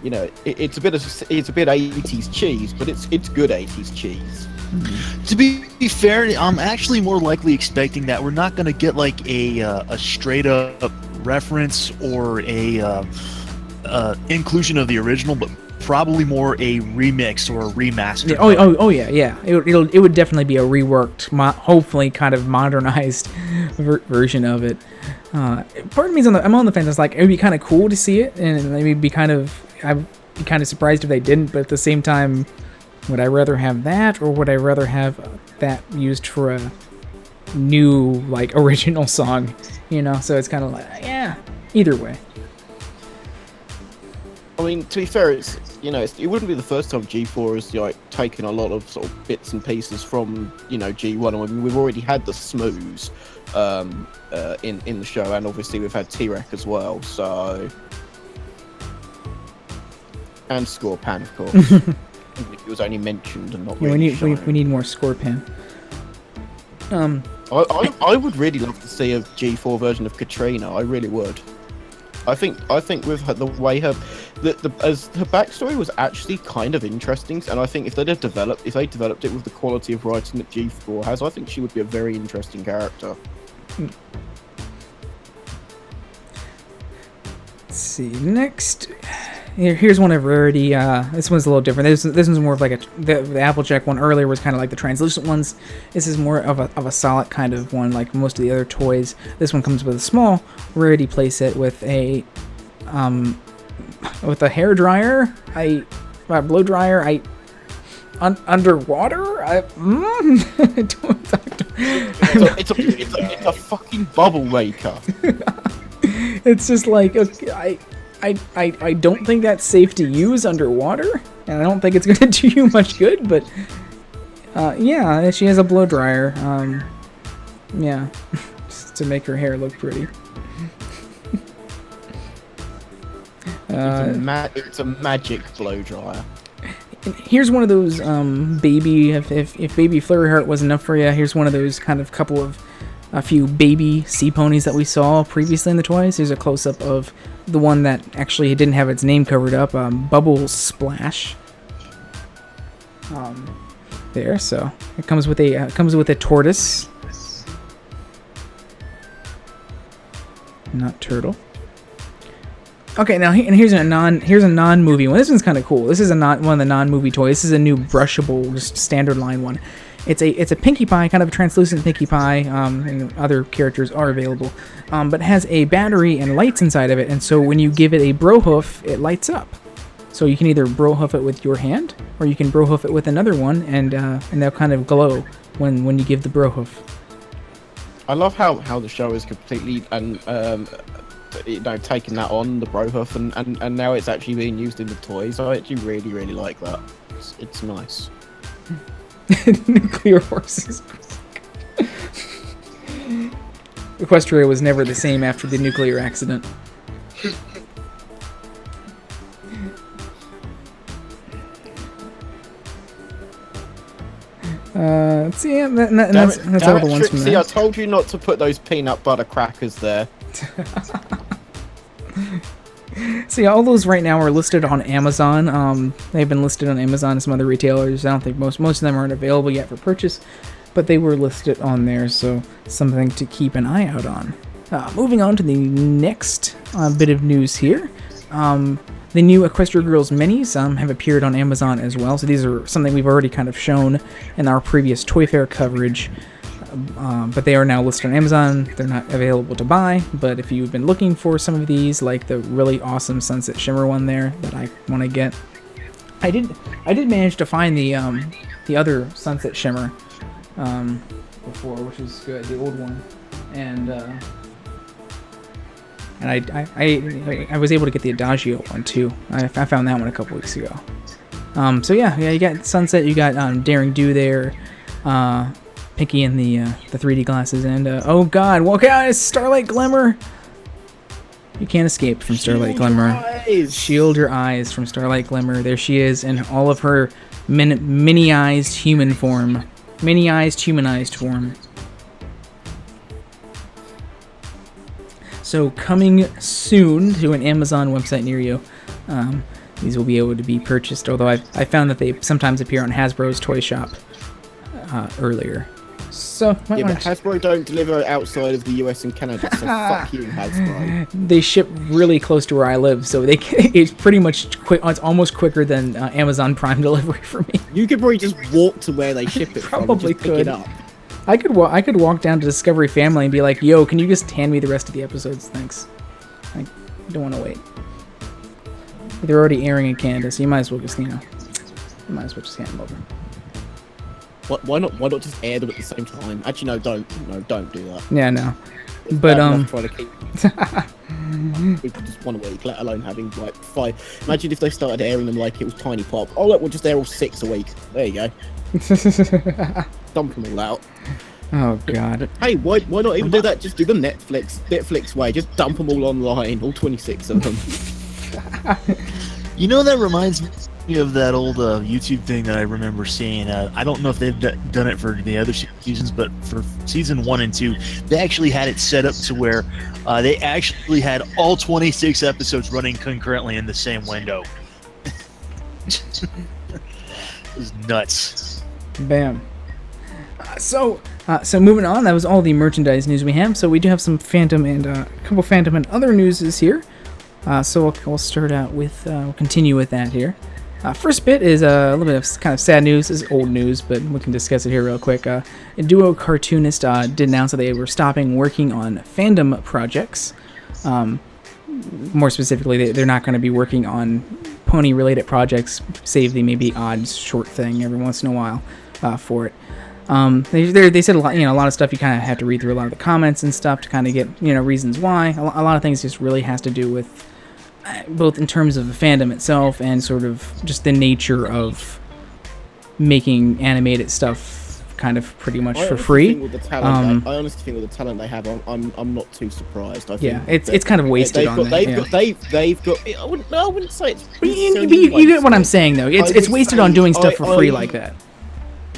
You know, it's a bit 80s cheese, but it's good 80s cheese. To be fair, I'm actually more likely expecting that we're not going to get like a straight up reference or a inclusion of the original, but probably more a remix or a remaster. Yeah. It would definitely be a reworked, hopefully kind of modernized version of it. Part of me I'm on the fence. It's like it would be kind of cool to see it, and I'd be kind of surprised if they didn't. But at the same time, would I rather have that, or would I rather have that used for a new like original song? You know, so it's kind of like either way. I mean, to be fair, it wouldn't be the first time G4 has like taken a lot of sort of bits and pieces from G1. I mean, we've already had the Smooths in the show, and obviously we've had T-Rex as well. So, and Scorpan, of course. It was only mentioned and not. Really we need more Scorpan. I would really love to see a G4 version of Katrina. I really would. I think with her, the way as her backstory was actually kind of interesting, and I think if they developed it with the quality of writing that G4 has, I think she would be a very interesting character. Let's see next. Here's one of rarity. This one's a little different. This one's more of like the Applejack one earlier was kind of like the translucent ones. This is more of a solid kind of one, like most of the other toys. This one comes with a small rarity playset with a hair dryer, blow dryer, underwater. It's a fucking bubble maker. It's just like I don't think that's safe to use underwater, and I don't think it's going to do you much good, but yeah, she has a blow dryer, yeah, just to make her hair look pretty. It's a magic blow dryer. Here's one of those baby, if Baby Flurry Heart was enough for you, here's one of those kind of a few baby sea ponies that we saw previously in the toys. Here's a close-up of the one that actually didn't have its name covered up, Bubble Splash. There, so it comes with a tortoise, not turtle. Okay, now here's a non-movie one. This one's kind of cool. This is one of the non-movie toys. This is a new brushable, just standard line one. It's a Pinkie Pie, kind of a translucent Pinkie Pie, and other characters are available, but it has a battery and lights inside of it, and so when you give it a bro hoof, it lights up. So you can either bro hoof it with your hand, or you can bro hoof it with another one, and they'll kind of glow when you give the bro hoof. I love how the show is completely taking that on the bro hoof, and now it's actually being used in the toys. I actually really like that. It's nice. Nuclear horses. Equestria was never the same after the nuclear accident. See, yeah, that's all the ones from See, there. I told you not to put those peanut butter crackers there. See, all those right now are listed on Amazon. They've been listed on Amazon and some other retailers. I don't think most of them aren't available yet for purchase, but they were listed on there, so something to keep an eye out on. Moving on to the next bit of news here. The new Equestria Girls minis have appeared on Amazon as well, so these are something we've already kind of shown in our previous Toy Fair coverage, but they are now listed on Amazon. They're not available to buy, but if you've been looking for some of these, like the really awesome Sunset Shimmer one there that I want to get, I did manage to find the other Sunset Shimmer before, which is good, the old one, and I was able to get the Adagio one too. I found that one a couple weeks ago. So yeah, you got Sunset, you got Daring Do there, Pinky in the 3D glasses, and oh god, walk out! It's Starlight Glimmer. You can't escape from Starlight Glimmer. Shield your eyes from Starlight Glimmer. There she is in all of her mini-ized human form, humanized form. So coming soon to an Amazon website near you. These will be able to be purchased, although I found that they sometimes appear on Hasbro's Toy Shop earlier. So yeah, but Hasbro don't deliver outside of the US and Canada, so fuck you, Hasbro. They ship really close to where I live, so it's pretty much quick. It's almost quicker than Amazon Prime delivery for me. You could probably just walk to where they ship it from and Probably just pick could. it up. I could walk down to Discovery Family and be like, "Yo, can you just hand me the rest of the episodes? Thanks. I don't want to wait. They're already airing in Canada, so you might as well just hand them over." Why not just air them at the same time? Actually, no, don't do that. Yeah, no. It's But bad enough trying to keep people just 1 week, let alone having like 5. Imagine if they started airing them like it was Tiny Pop. Oh look, we'll just air all 6 a week. There you go. Dump them all out. Oh god. Hey, why not even do that? Just do the Netflix way. Just dump them all online, all 26 of them. You know, that reminds me of that old YouTube thing that I remember seeing. I don't know if they've done it for the other seasons, but for season 1 and 2, they actually had it set up to where they actually had all 26 episodes running concurrently in the same window. It was nuts. Bam. So moving on, that was all the merchandise news we have. So we do have some Phantom and a couple Phantom and other newses here. So we'll start out with, we'll continue with that here. First bit is a little bit of kind of sad news. This is old news, but we can discuss it here real quick. A duo cartoonist did announce that they were stopping working on fandom projects. More specifically, they're not going to be working on pony-related projects, save the maybe odd short thing every once in a while for it. They said a lot of stuff. You kind of have to read through a lot of the comments and stuff to kind of get reasons why. A lot of things just really has to do with both in terms of the fandom itself and sort of just the nature of making animated stuff kind of pretty much for free. I honestly think with the talent they have, I'm not too surprised. I think it's kind of wasted on that. They've got. I wouldn't say it's. You get what I'm saying though. It's wasted on doing stuff for free like that.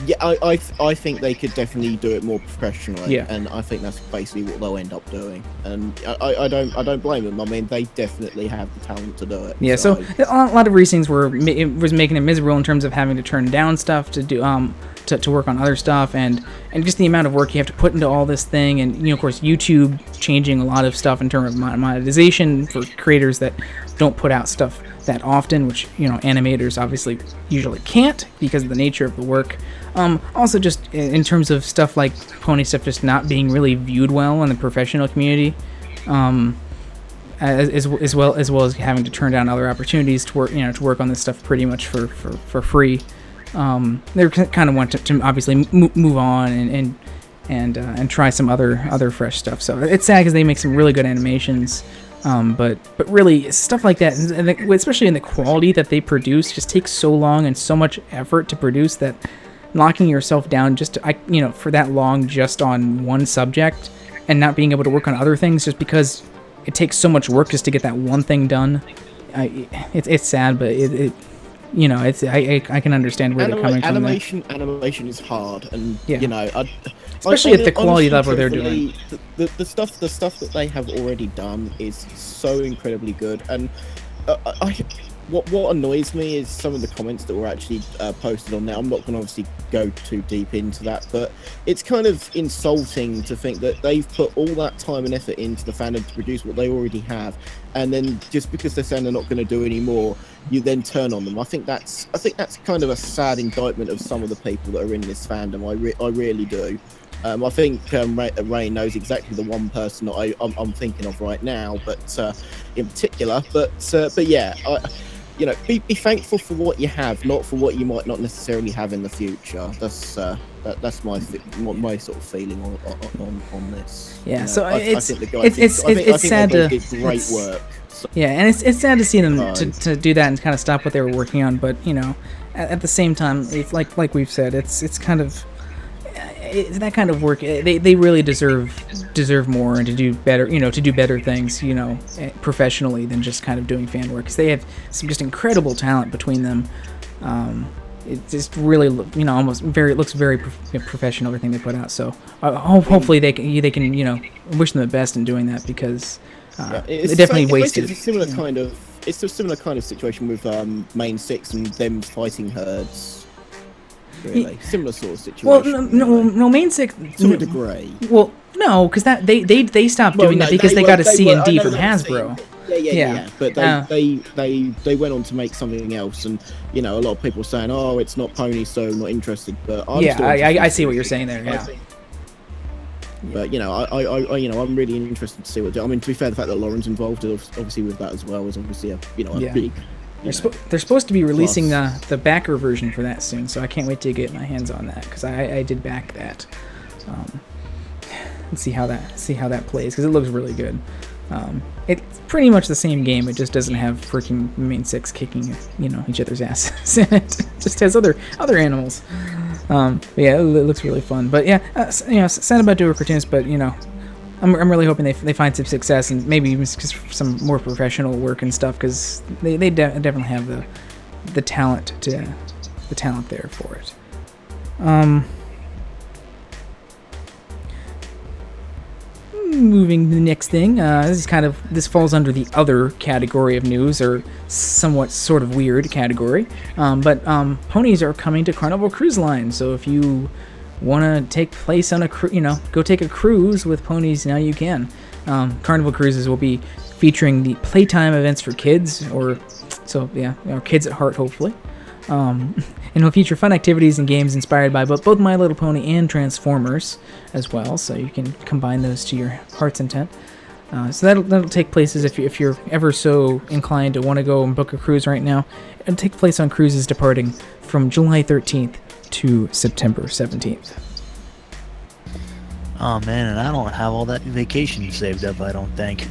Yeah, I think they could definitely do it more professionally. Yeah. And I think that's basically what they'll end up doing. And I don't blame them. I mean, they definitely have the talent to do it. Yeah. So a lot of reasons was making it miserable in terms of having to turn down stuff to do to work on other stuff and just the amount of work you have to put into all this thing, and of course YouTube changing a lot of stuff in terms of monetization for creators that don't put out stuff that often, which animators obviously usually can't because of the nature of the work. Also just in terms of stuff like pony stuff just not being really viewed well in the professional community, as well as having to turn down other opportunities to work on this stuff pretty much for free. They kind of want to obviously move on and try some other fresh stuff. So it's sad because they make some really good animations. But really stuff like that, and especially in the quality that they produce, just takes so long and so much effort to produce that locking yourself down just for that long just on one subject and not being able to work on other things just because it takes so much work just to get that one thing done. It's sad, but you know, it's I can understand where they're coming from. There. Animation is hard, and Yeah. you know, Especially at the quality level they're truthfully, the stuff that they have already done is so incredibly good. And what annoys me is some of the comments that were actually posted on there. I'm not going to obviously go too deep into that, but it's kind of insulting to think that they've put all that time and effort into the fandom to produce what they already have, and then just because they're saying they're not going to do any more, you then turn on them. I think that's kind of a sad indictment of some of the people that are in this fandom. I really do. I think Ray knows exactly the one person that I'm thinking of right now, but in particular. But yeah, you know, be thankful for what you have, not for what you might not necessarily have in the future. That's my sort of feeling on this. Yeah, you know, so I think the guy it's sad to did great work. So, yeah, and it's sad to see them to do that and kind of stop what they were working on. But you know, at the same time, it's like we've said, it's kind of. That kind of work, they really deserve more and to do better, you know, to do better things, you know, professionally than just kind of doing fan work. Because they have some just incredible talent between them. It just really, you know, looks very professional, everything they put out. So hopefully they can, you know, wish them the best in doing that, because they definitely wasted. It's a similar kind of situation with Main 6 and them fighting herds. Really similar sort of situation. Well, no, Main 6 to a degree. Well, no, because that they stopped doing that because they got a C and D from Hasbro. Yeah. But they went on to make something else, and you know, a lot of people saying, "Oh, it's not Pony, so not interested." But I see what you're saying there. Yeah. But you know, I'm really interested to see what. I mean, to be fair, the fact that Lauren's involved, obviously with that as well, is obviously a big. They're supposed to be releasing the backer version for that soon, so I can't wait to get my hands on that, because I did back that. And see how that plays, because it looks really good. It's pretty much the same game. It just doesn't have freaking Main 6 kicking, you know, each other's asses in it. It just has other animals. But yeah, it looks really fun. But yeah, you know, sad about Duo Cartoons, but you know, I'm really hoping they find some success, and maybe even some more professional work and stuff, because they definitely have the talent there for it. Moving to the next thing, this falls under the other category of news, or somewhat sort of weird category. But ponies are coming to Carnival Cruise Line, so if you want to take place on go take a cruise with ponies, now you can. Carnival Cruises will be featuring the playtime events for kids, kids at heart, hopefully. And it'll feature fun activities and games inspired by both My Little Pony and Transformers as well, so you can combine those to your heart's intent. So that'll take places if you're ever so inclined to want to go and book a cruise right now. It'll take place on cruises departing from July 13th to September 17th. Oh man, and I don't have all that vacation saved up, I don't think.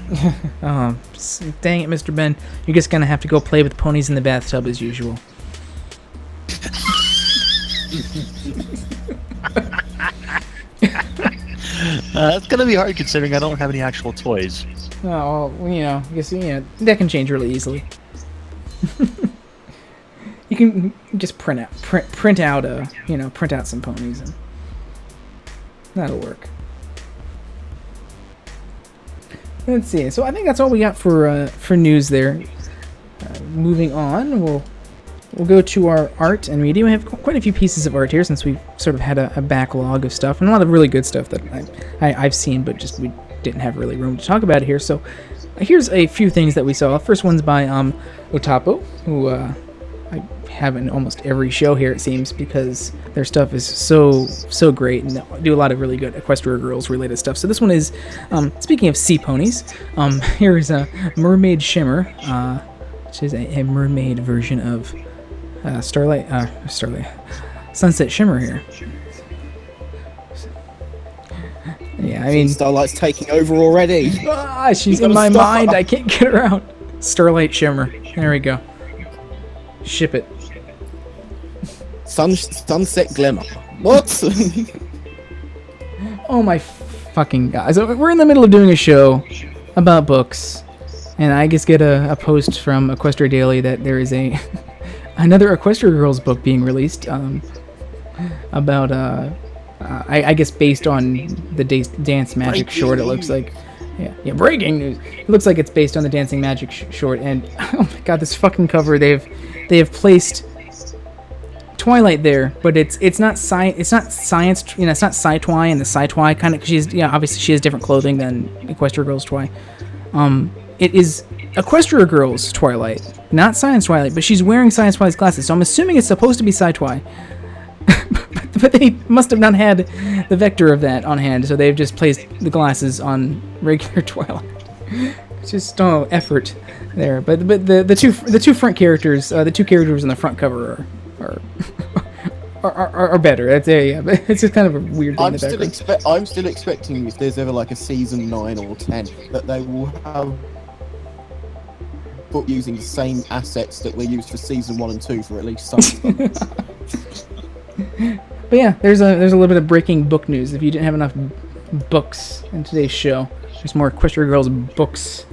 Oh, dang it, Mr. Ben. You're just gonna have to go play with ponies in the bathtub as usual. That's gonna be hard considering I don't have any actual toys. Oh, well, you know, I guess that can change really easily. You can just print out some ponies, and that'll work. Let's see. So I think that's all we got for news there. Moving on, we'll go to our art and media. We have quite a few pieces of art here, since we've sort of had a backlog of stuff, and a lot of really good stuff that I've seen, but just we didn't have really room to talk about it here. So here's a few things that we saw. First one's by Otapo, who I have in almost every show here, it seems, because their stuff is so great, and they do a lot of really good Equestria Girls related stuff. So this one is, speaking of sea ponies, here is a Mermaid Shimmer, which is a mermaid version of Sunset Shimmer here. Yeah, I mean, Starlight's taking over already. She's in my mind. I can't get her out. Starlight Shimmer. There we go. Ship it. Sunset Glimmer. What? Oh my fucking god. So we're in the middle of doing a show about books, and I just get a post from Equestria Daily that there is a another Equestria Girls book being released. About I guess based on the Dance Magic short. It looks like. Yeah, breaking news. It looks like it's based on the Dancing Magic short, and oh my god, this fucking cover. They have placed Twilight there, but it's not science. It's not sci-twi and the sci-twi kind of. She's obviously she has different clothing than Equestria Girls Twi. It is Equestria Girls Twilight, not Science Twilight, but she's wearing Science Twilight glasses, so I'm assuming it's supposed to be sci-twi. But they must have not had the vector of that on hand, so they've just placed the glasses on regular Twilight. It's just effort there. But the two front characters, the two characters on the front cover are better. That's but it's just kind of a weird thing. I'm still expecting if there's ever like a season 9 or 10 that they will have book using the same assets that were used for season 1 and 2 for at least some. But yeah, there's a little bit of breaking book news. If you didn't have enough books in today's show, there's more Equestria Girls books.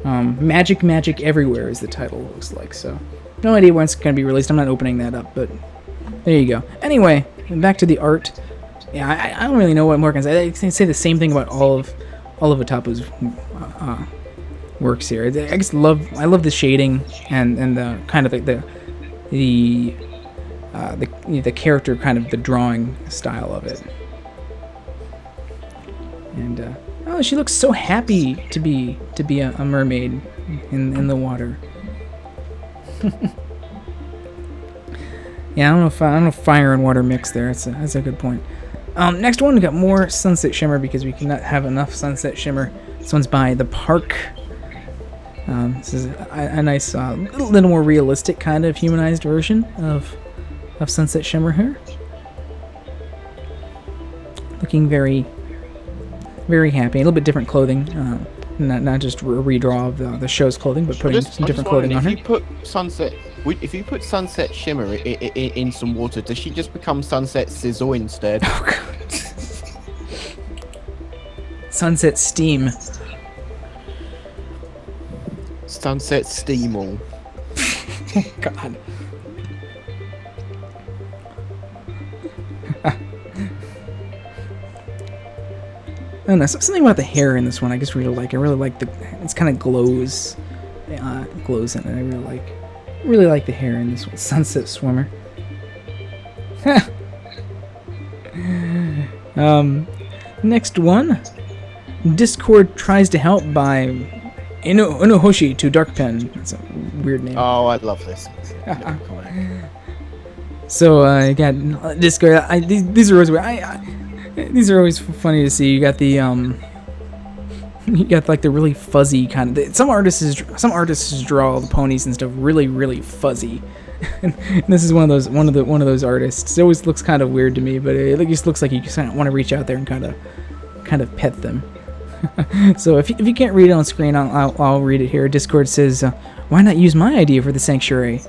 Magic Everywhere is the title, it looks like. So, no idea when it's going to be released. I'm not opening that up, but there you go. Anyway, back to the art. Yeah, I don't really know what more can say. I can say the same thing about all of Otapu's works here. I just I love the shading and the kind of the character, kind of the drawing style of it. And oh, she looks so happy to be a mermaid in the water. Yeah, I don't know if fire and water mix there. That's a good point. Next one, we got more Sunset Shimmer because we cannot have enough Sunset Shimmer. This one's by The Park. This is a nice, little more realistic kind of humanized version of Sunset Shimmer here. Looking very, very happy. A little bit different clothing. Not just a redraw of the show's clothing, but putting some different clothing on her. If you put Sunset Shimmer in some water, does she just become Sunset Sizzle instead? Oh god. Sunset Steam. Sunset Steamall. God. I don't know, something about the hair in this one I just really like. I really like it's kind of glows in it. I really like the hair in this one. Sunset Swimmer. Next one, Discord Tries to Help by Inohoshi to Dark Pen. That's a weird name. Oh, I love this. So I got Discord. These are always weird. These are always funny to see. You got the you got like the really fuzzy kind of. Some artists draw the ponies and stuff really fuzzy. And this is one of those artists. It always looks kind of weird to me, but it just looks like you just want to reach out there and kind of pet them. So if you can't read it on screen, I'll read it here. Discord says, "Why not use my idea for the sanctuary?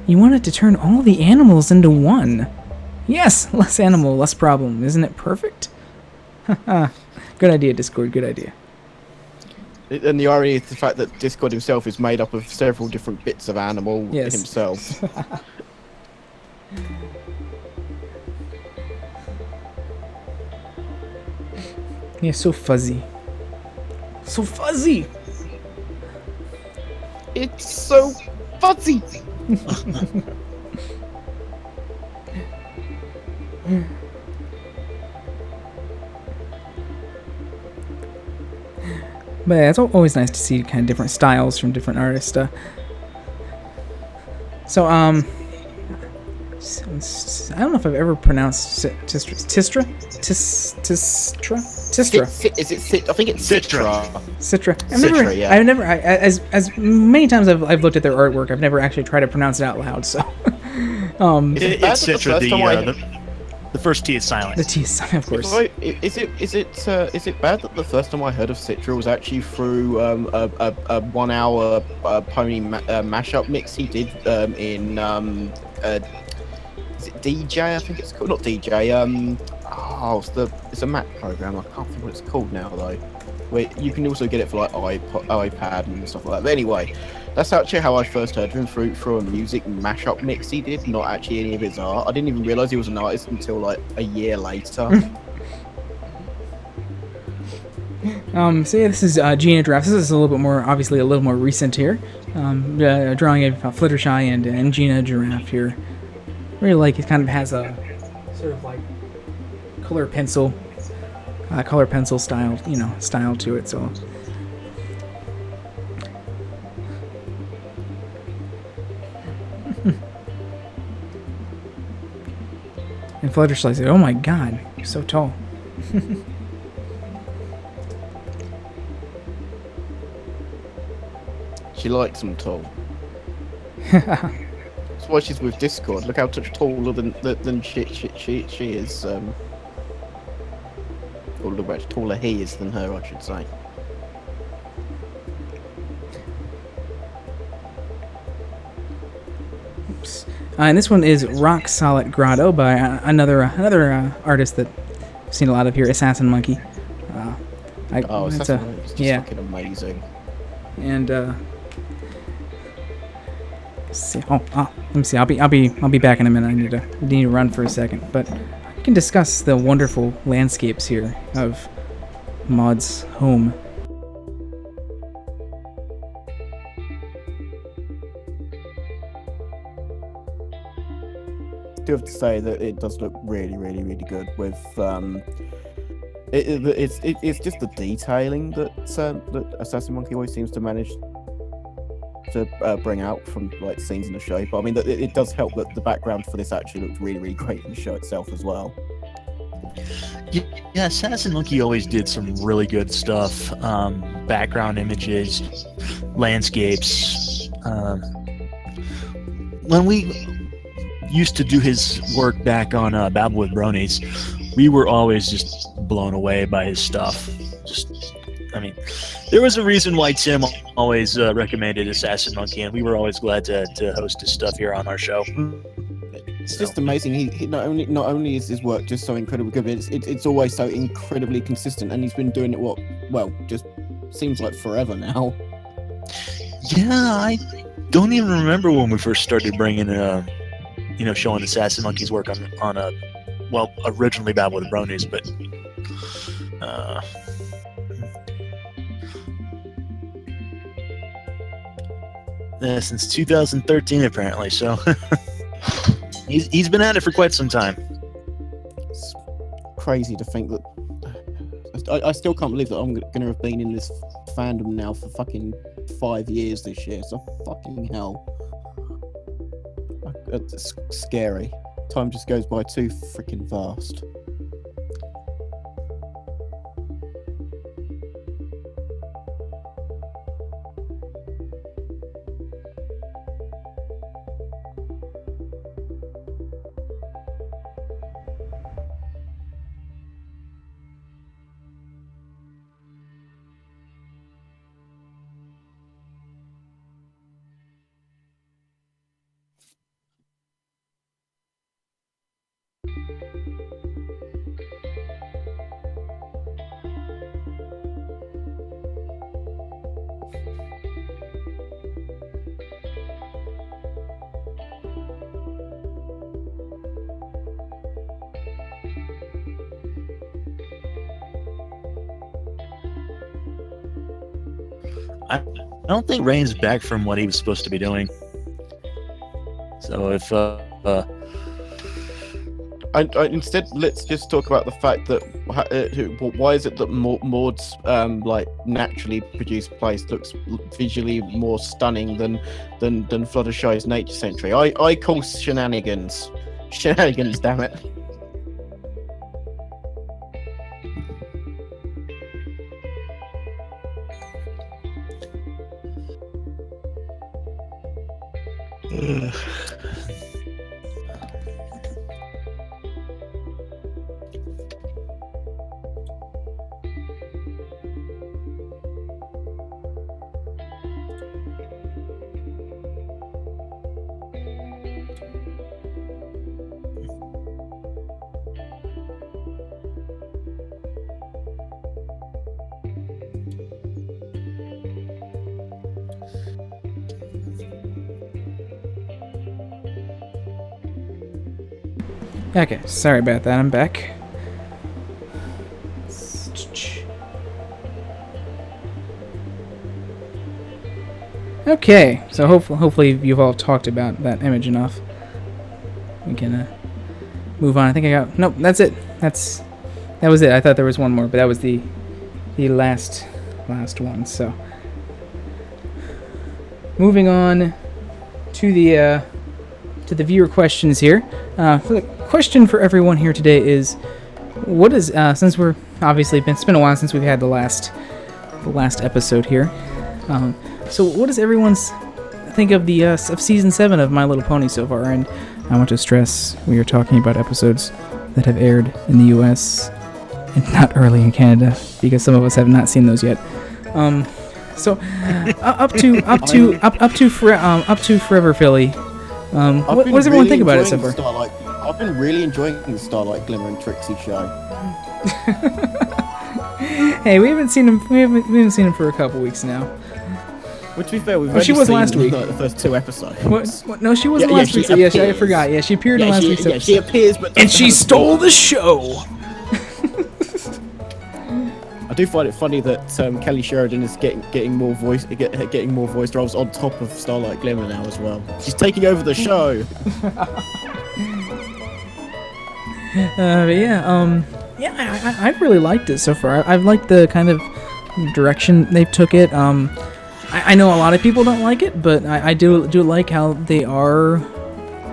You wanted to turn all the animals into one." Yes, less animal, less problem. Isn't it perfect? Good idea, Discord. Good idea. And the irony is the fact that Discord himself is made up of several different bits of animal himself. Yeah, so fuzzy. So fuzzy! It's so fuzzy! But yeah, it's always nice to see kind of different styles from different artists. So I don't know if I've ever pronounced Tistra. Is it? I think it's Citra. Citra. I've never. As many times I've looked at their artwork, I've never actually tried to pronounce it out loud. So. It's Citra. The first T is silent. The T is silent, of course. Is it bad that the first time I heard of Citra was actually through a 1 hour pony mashup mix he did in is it DJ? I think it's called, not DJ. It's a Mac program. I can't think what it's called now though. Where you can also get it for like iPad and stuff like that. But anyway, That's actually how I first heard of him through a music mashup mix he did, not actually any of his art. I didn't even realize he was an artist until like a year later. So yeah, this is Gina Giraffe. This is a little bit more, obviously a little more recent here. Drawing of Fluttershy and Gina Giraffe here. Really like it. Kind of has a sort of like color pencil style, style to it. So. And Fluttershy said, "Oh my God, you're so tall." She likes him tall. That's why she's with Discord. Look how much taller than she is. Or look how much taller he is than her, I should say. Oops. And this one is Rock Solid Grotto by another artist that I've seen a lot of here, Assassin Monkey. It's just fucking amazing. And see. Let me see. I'll be back in a minute. I need to run for a second, but I can discuss the wonderful landscapes here of Maud's home. I do have to say that it does look really, really, really good. With it's just the detailing that Assassin Monkey always seems to manage to bring out from like scenes in the show. But I mean, it does help that the background for this actually looked really, really great in the show itself as well. Yeah, Assassin Monkey always did some really good stuff. Background images, landscapes. When we used to do his work back on Babble with Bronies, we were always just blown away by his stuff. There was a reason why Tim always recommended Assassin Monkey, and we were always glad to host his stuff here on our show. It's just amazing. He not only is his work just so incredibly good, but it's always so incredibly consistent, and he's been doing it just seems like forever now. Yeah, I don't even remember when we first started bringing showing Assassin Monkey's work on originally Babble with Bronies, but since 2013 apparently. So he's been at it for quite some time. It's crazy to think that I still can't believe that I'm going to have been in this fandom now for fucking 5 years this year. So fucking hell. It's scary. Time just goes by too freaking fast. I don't think Rain's back from what he was supposed to be doing. So if instead, let's just talk about the fact that why is it that Maud's naturally produced place looks visually more stunning than Fluttershy's Nature Century? I call shenanigans, damn it. Okay, sorry about that. I'm back. Okay, so hopefully you've all talked about that image enough. We can move on. I think I got... Nope, that's it. That was it. I thought there was one more, but that was the last one. So moving on to the viewer questions here. The question for everyone here today is, what is since we're obviously it's been a while since we've had the last episode here. So what does everyone's think of the of season 7 of My Little Pony so far? And I want to stress we are talking about episodes that have aired in the U.S. and not early in Canada, because some of us have not seen those yet. So up to Forever Philly. What does everyone think about it so far? I've been really enjoying the Starlight Glimmer and Trixie show. Hey, we haven't seen him. We haven't seen him for a couple weeks now. Well, to be fair, we've she was last week. The first 2 episodes. What? No, she wasn't last week. So yeah, I forgot. Yeah, she appeared in last week's episode. She appears, but and she stole the show. I do find it funny that Kelly Sheridan is getting more voice roles on top of Starlight Glimmer now as well. She's taking over the show. But yeah, I've really liked it so far. I've liked the kind of direction they took it. I know a lot of people don't like it, but I do like how they are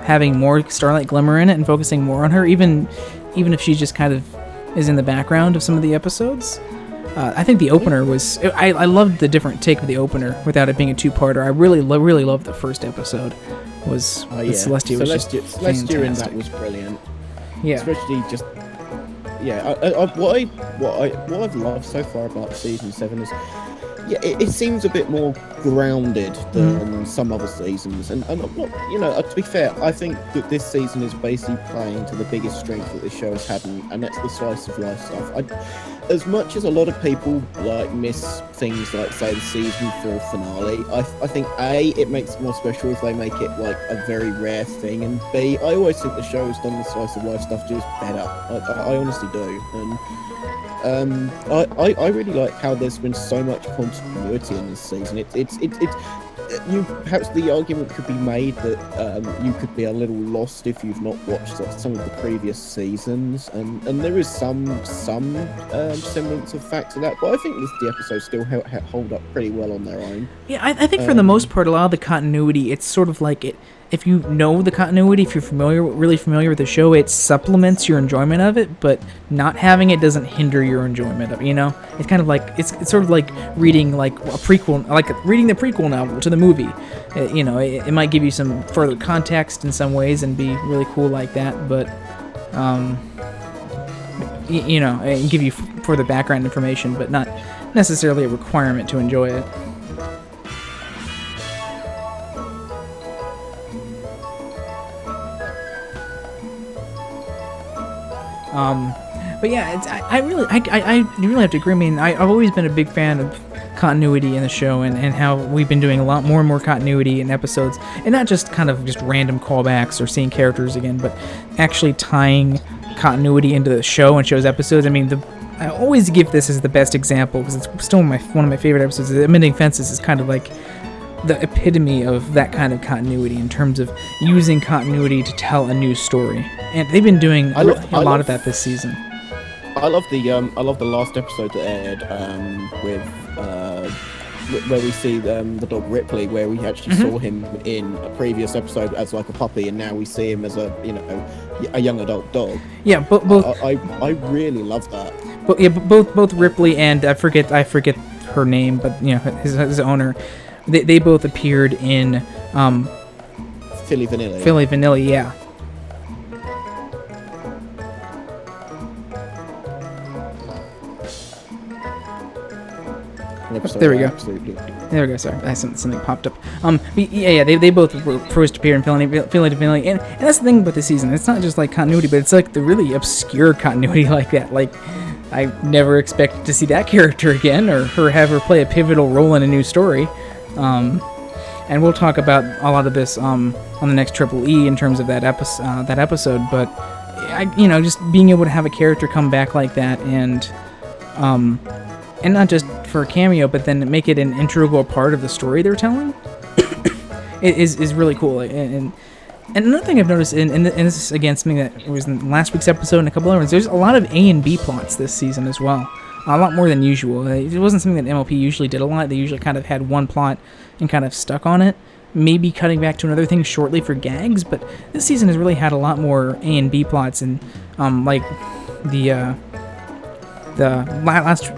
having more Starlight Glimmer in it and focusing more on her, even if she just kind of is in the background of some of the episodes. I think the opener was... I loved the different take of the opener without it being a two-parter. I really loved the first episode. Celestia was just Celestia in that was brilliant. Yeah. Especially just... Yeah, what I've loved so far about Season 7 is... Yeah, it seems a bit more grounded than some other seasons, and I'm not, to be fair, I think that this season is basically playing to the biggest strength that this show has had, and that's the slice of life stuff. As much as a lot of people miss things like, say, the season 4 finale, I think A, it makes it more special if they make it a very rare thing, and B, I always think the show has done the slice of life stuff just better. I honestly do, and. I really like how there's been so much continuity in this season. Perhaps the argument could be made that you could be a little lost if you've not watched some of the previous seasons, and there is some semblance of fact to that. But I think the episodes still hold up pretty well on their own. Yeah, I think for the most part, a lot of the continuity, it's sort of like it. If you know the continuity, if you're really familiar with the show, it supplements your enjoyment of it, but not having it doesn't hinder your enjoyment of it, It's kind of like, it's sort of like reading a prequel, like reading the prequel novel to the movie. It might give you some further context in some ways and be really cool like that, but, and give you further background information, but not necessarily a requirement to enjoy it. But yeah, I really have to agree. I mean, I've always been a big fan of continuity in the show, and how we've been doing a lot more and more continuity in episodes, and not just kind of just random callbacks or seeing characters again, but actually tying continuity into the show and show's episodes. I mean, I always give this as the best example because it's still one of my favorite episodes. The Mending Fences is kind of like the epitome of that kind of continuity in terms of using continuity to tell a new story, and they've been doing a lot of that this season. I love the last episode that aired where we see the dog Ripley, where we actually saw him in a previous episode as a puppy, and now we see him as a young adult dog. Yeah, both. I really love that. But yeah, both Ripley and I forget her name, but his owner. They both appeared in Philly Vanilli. Philly Vanilli, yeah. There we go. Absolutely. There we go. Sorry, something popped up. They both first appear in Philly Vanilli, and that's the thing about the season. It's not just like continuity, but it's like the really obscure continuity like that. Like, I never expected to see that character again, or have her play a pivotal role in a new story. And we'll talk about a lot of this on the next Triple E in terms of that episode. But just being able to have a character come back like that, and not just for a cameo, but then make it an integral part of the story they're telling, is really cool. And another thing I've noticed, and this is again something that was in last week's episode and a couple other ones, there's a lot of A and B plots this season as well. A lot more than usual. It wasn't something that MLP usually did a lot. They usually kind of had one plot and kind of stuck on it. Maybe cutting back to another thing shortly for gags, but this season has really had a lot more A and B plots, and like the last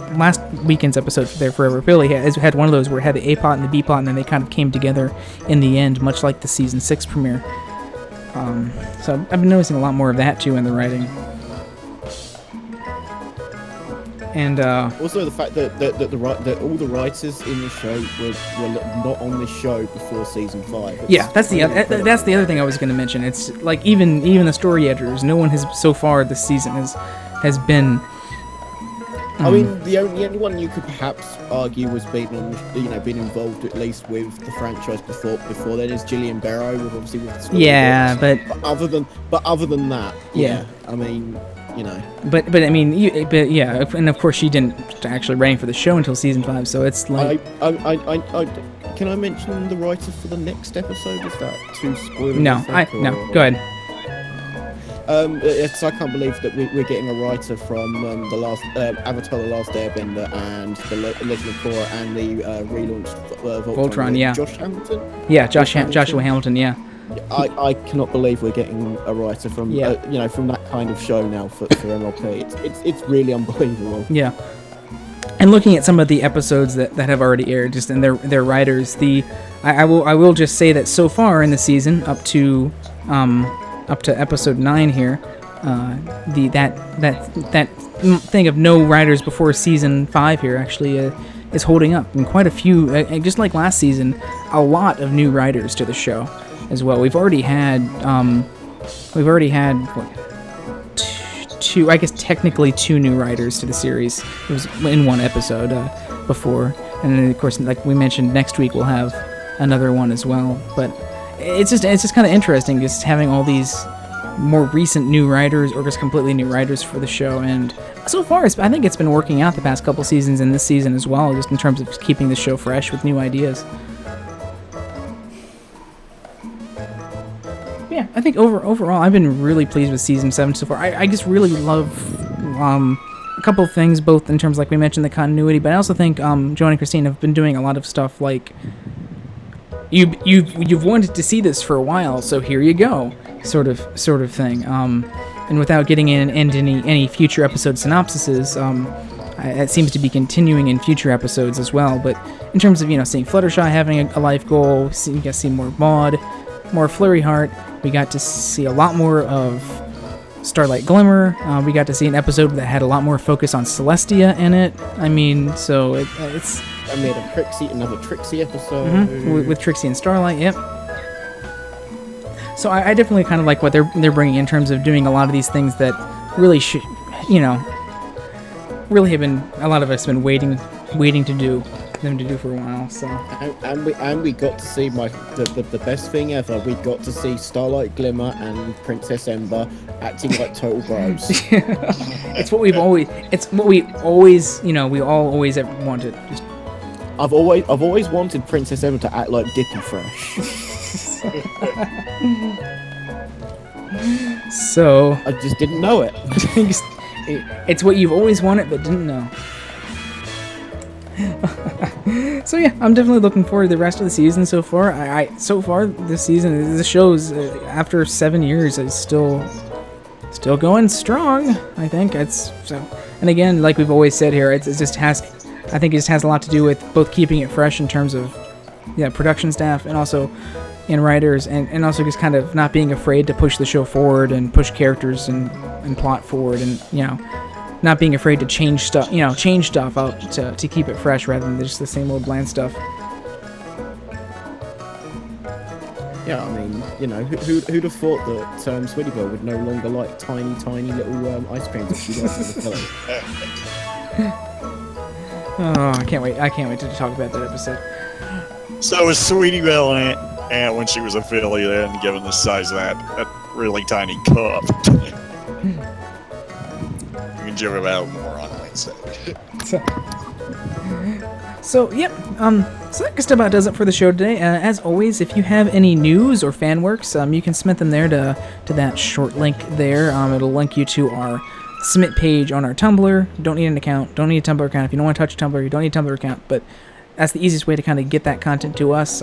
weekend's episode for their Forever Philly had one of those where it had the A plot and the B plot, and then they kind of came together in the end, much like the season 6 premiere. So I've been noticing a lot more of that too in the writing. And also the fact that all the writers in the show were not on this show before season 5. That's the other thing I was going to mention. It's like even the story editors, no one has so far this season has been. I mean, the only one you could perhaps argue was been involved at least with the franchise before then is Gillian Barrow, with the story. Yeah, books. but other than that, yeah. I mean. But I mean, yeah, and of course she didn't actually write for the show until season 5, so it's like. Can I mention the writer for the next episode? Is that too spoiler? No, go ahead. I can't believe that we're getting a writer from the last Avatar: The Last Airbender and the Legend of Korra and the relaunched Voltron. Yeah. Josh Hamilton. Yeah, Joshua Hamilton. Yeah. I cannot believe we're getting a writer from from that kind of show now for MLP. It's really unbelievable. Yeah. And looking at some of the episodes that have already aired, just and their writers, I will just say that so far in the season, up to episode 9 here, that thing of no writers before season 5 here actually is holding up, and quite a few, just like last season, a lot of new writers to the show as well. We've already had two, I guess technically 2 new writers to the series. It was in one episode before, and then of course, like we mentioned, next week we'll have another one as well. But it's just kind of interesting just having all these more recent new writers or just completely new writers for the show. And so far, I think it's been working out the past couple seasons and this season as well, just in terms of keeping the show fresh with new ideas. Yeah, I think overall, I've been really pleased with season 7 so far. I just really love a couple of things, both in terms, like we mentioned, the continuity, but I also think Joanne and Christine have been doing a lot of stuff like you've wanted to see this for a while, so here you go, sort of thing. And without getting into any future episode synopsises, it seems to be continuing in future episodes as well. But in terms of seeing Fluttershy having a life goal, you get to see more Maud, more Flurry Heart. We got to see a lot more of Starlight Glimmer. We got to see an episode that had a lot more focus on Celestia in it. I mean, so it's. I made another Trixie episode. With Trixie and Starlight, yep. So I definitely kind of like what they're bringing in terms of doing a lot of these things that really should, really have been, a lot of us have been waiting to do them to do for a while. So and we got to see the best thing ever. We got to see Starlight Glimmer and Princess Ember acting like total bros. It's what we always we all always have wanted. I've always wanted Princess Emma to act like Dippy Fresh. So I just didn't know it. It's what you've always wanted but didn't know. So yeah, I'm definitely looking forward to the rest of the season so far. So far this season, the show's after 7 years is still going strong. I think it's so. And again, like we've always said here, it just has a lot to do with both keeping it fresh in terms of production staff and also in writers, and also just kind of not being afraid to push the show forward and push characters and plot forward, and not being afraid to change stuff out to keep it fresh rather than just the same old bland stuff. Yeah, I mean, who'd have thought that Sweetyville would no longer like tiny little ice creams that she likes in the pillow. Oh, I can't wait to talk about that episode. So was Sweetyville and when she was a filly then given the size of that really tiny cup? streaming Joe about more on Wednesday. So, yep, so that just about does it for the show today. As always, if you have any news or fan works, you can submit them there to that short link there. It'll link you to our submit page on our Tumblr. Don't need an account, don't need a Tumblr account. If you don't want to touch Tumblr, you don't need a Tumblr account, but that's the easiest way to kind of get that content to us,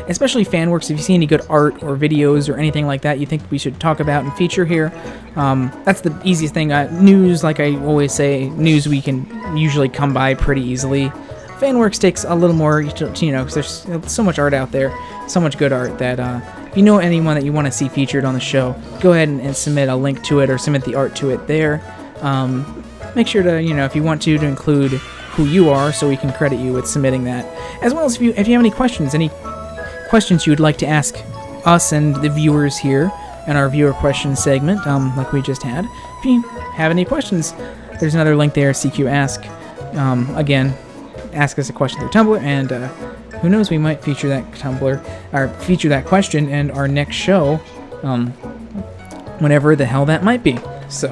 especially fan works. If you see any good art or videos or anything like that you think we should talk about and feature here, that's the easiest thing. News, like I always say, news we can usually come by pretty easily. Fanworks takes a little more, because there's so much art out there, so much good art that if you know anyone that you want to see featured on the show, go ahead and submit a link to it or submit the art to it there. Make sure to, if you want to include who you are so we can credit you with submitting that. As well as if you have any questions you would like to ask us and the viewers here in our viewer questions segment, like we just had. If you have any questions, there's another link there, CQ Ask. Again, ask us a question through Tumblr, and who knows, we might feature that feature that question in our next show, whenever the hell that might be. So,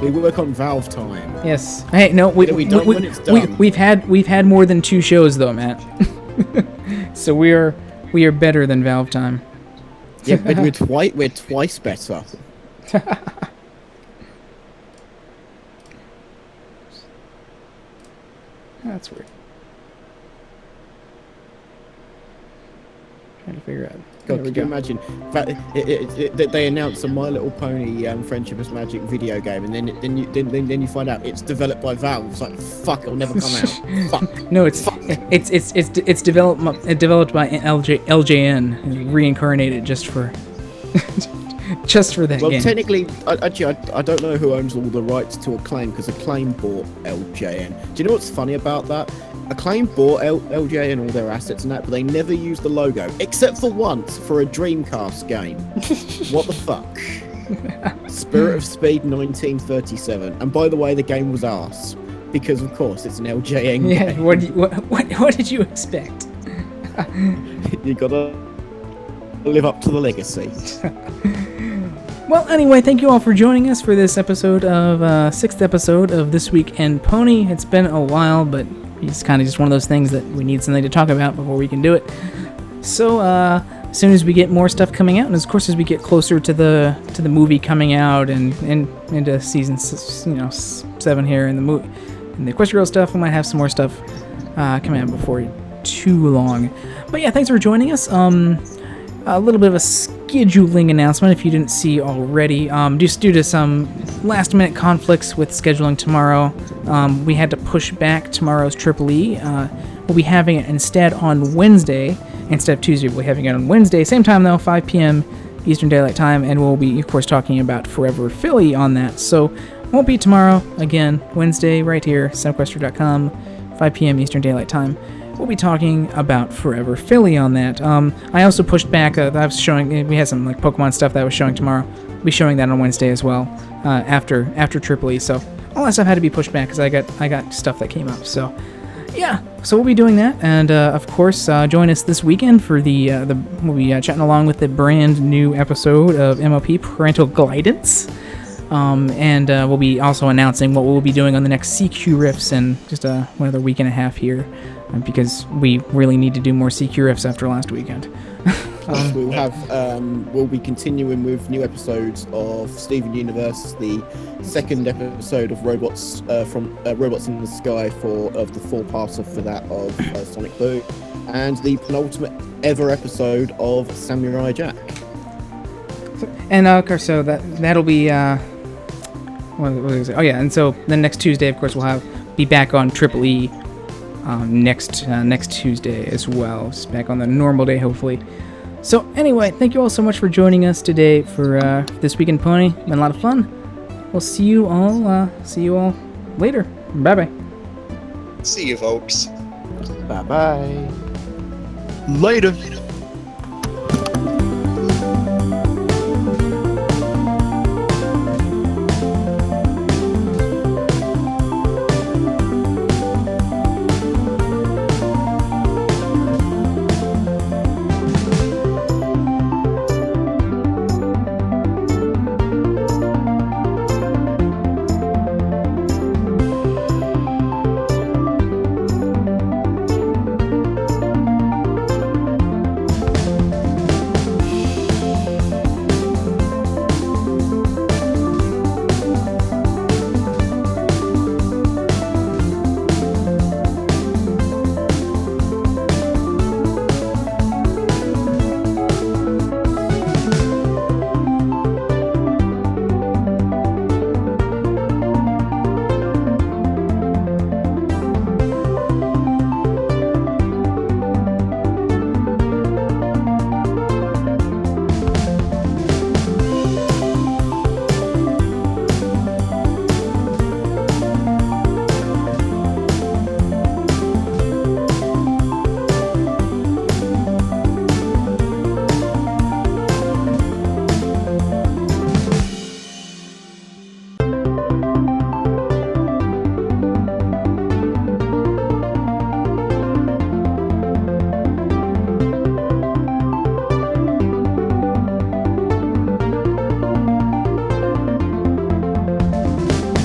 we work on Valve time. yes. Hey, no, we've had more than 2 shows though, Matt. So we are better than Valve time. Yeah, but we're twice better. That's weird. Trying to figure out. God, could you imagine? In fact, they announced a My Little Pony Friendship is Magic video game, and then you find out it's developed by Valve. It's like, fuck, it'll never come out. Fuck. No, it's developed by LJN, reincarnated just for that game. Well, technically, I don't know who owns all the rights to Acclaim, because Acclaim bought LJN. Do you know what's funny about that? Acclaim bought LJN all their assets and that, but they never used the logo, except for once for a Dreamcast game. What the fuck? Spirit of Speed 1937. And by the way, the game was arse, because of course it's an LJN game. Yeah, what did you expect? You gotta live up to the legacy. Well, anyway, thank you all for joining us for this episode of 6th episode of This Week in Pony. It's been a while, but it's kind of just one of those things that we need something to talk about before we can do it. So, as soon as we get more stuff coming out, and of course as we get closer to the movie coming out and into season 7 here in the movie, and the Equestria stuff, we might have some more stuff coming out before too long. But yeah, thanks for joining us. A little bit of a scheduling announcement if you didn't see already. Just due to some last minute conflicts with scheduling tomorrow, we had to push back tomorrow's Triple E. We'll be having it instead on Wednesday instead of Tuesday. We'll be having it on Wednesday, same time though, 5 p.m. Eastern Daylight Time, and we'll be, of course, talking about Forever Philly on that. So, won't be tomorrow. Again, Wednesday right here, CinemaQuestria.com, 5 p.m. Eastern Daylight Time. We'll be talking about Forever Philly on that. I also pushed back. I was showing. We had some like Pokemon stuff that I was showing tomorrow. We'll be showing that on Wednesday as well, after Triple E. So all that stuff had to be pushed back because I got stuff that came up. So yeah, so we'll be doing that, and of course, join us this weekend for we'll be chatting along with the brand new episode of MLP Parental Guidance. And we'll be also announcing what we'll be doing on the next CQ riffs in just another week and a half here, because we really need to do more CQ riffs after last weekend. We'll be continuing with new episodes of Steven Universe, the second episode of Robots from Robots in the Sky of the 4-parter for that of Sonic Boom, and the penultimate ever episode of Samurai Jack. And of course, so that'll be what was I say? Oh yeah, and so then next Tuesday, of course, we'll be back on Triple E next Tuesday as well. Just back on the normal day, hopefully. So anyway, thank you all so much for joining us today for This Week in Pony. Been a lot of fun. We'll see you all later. Bye bye. See you, folks. Bye bye. Later.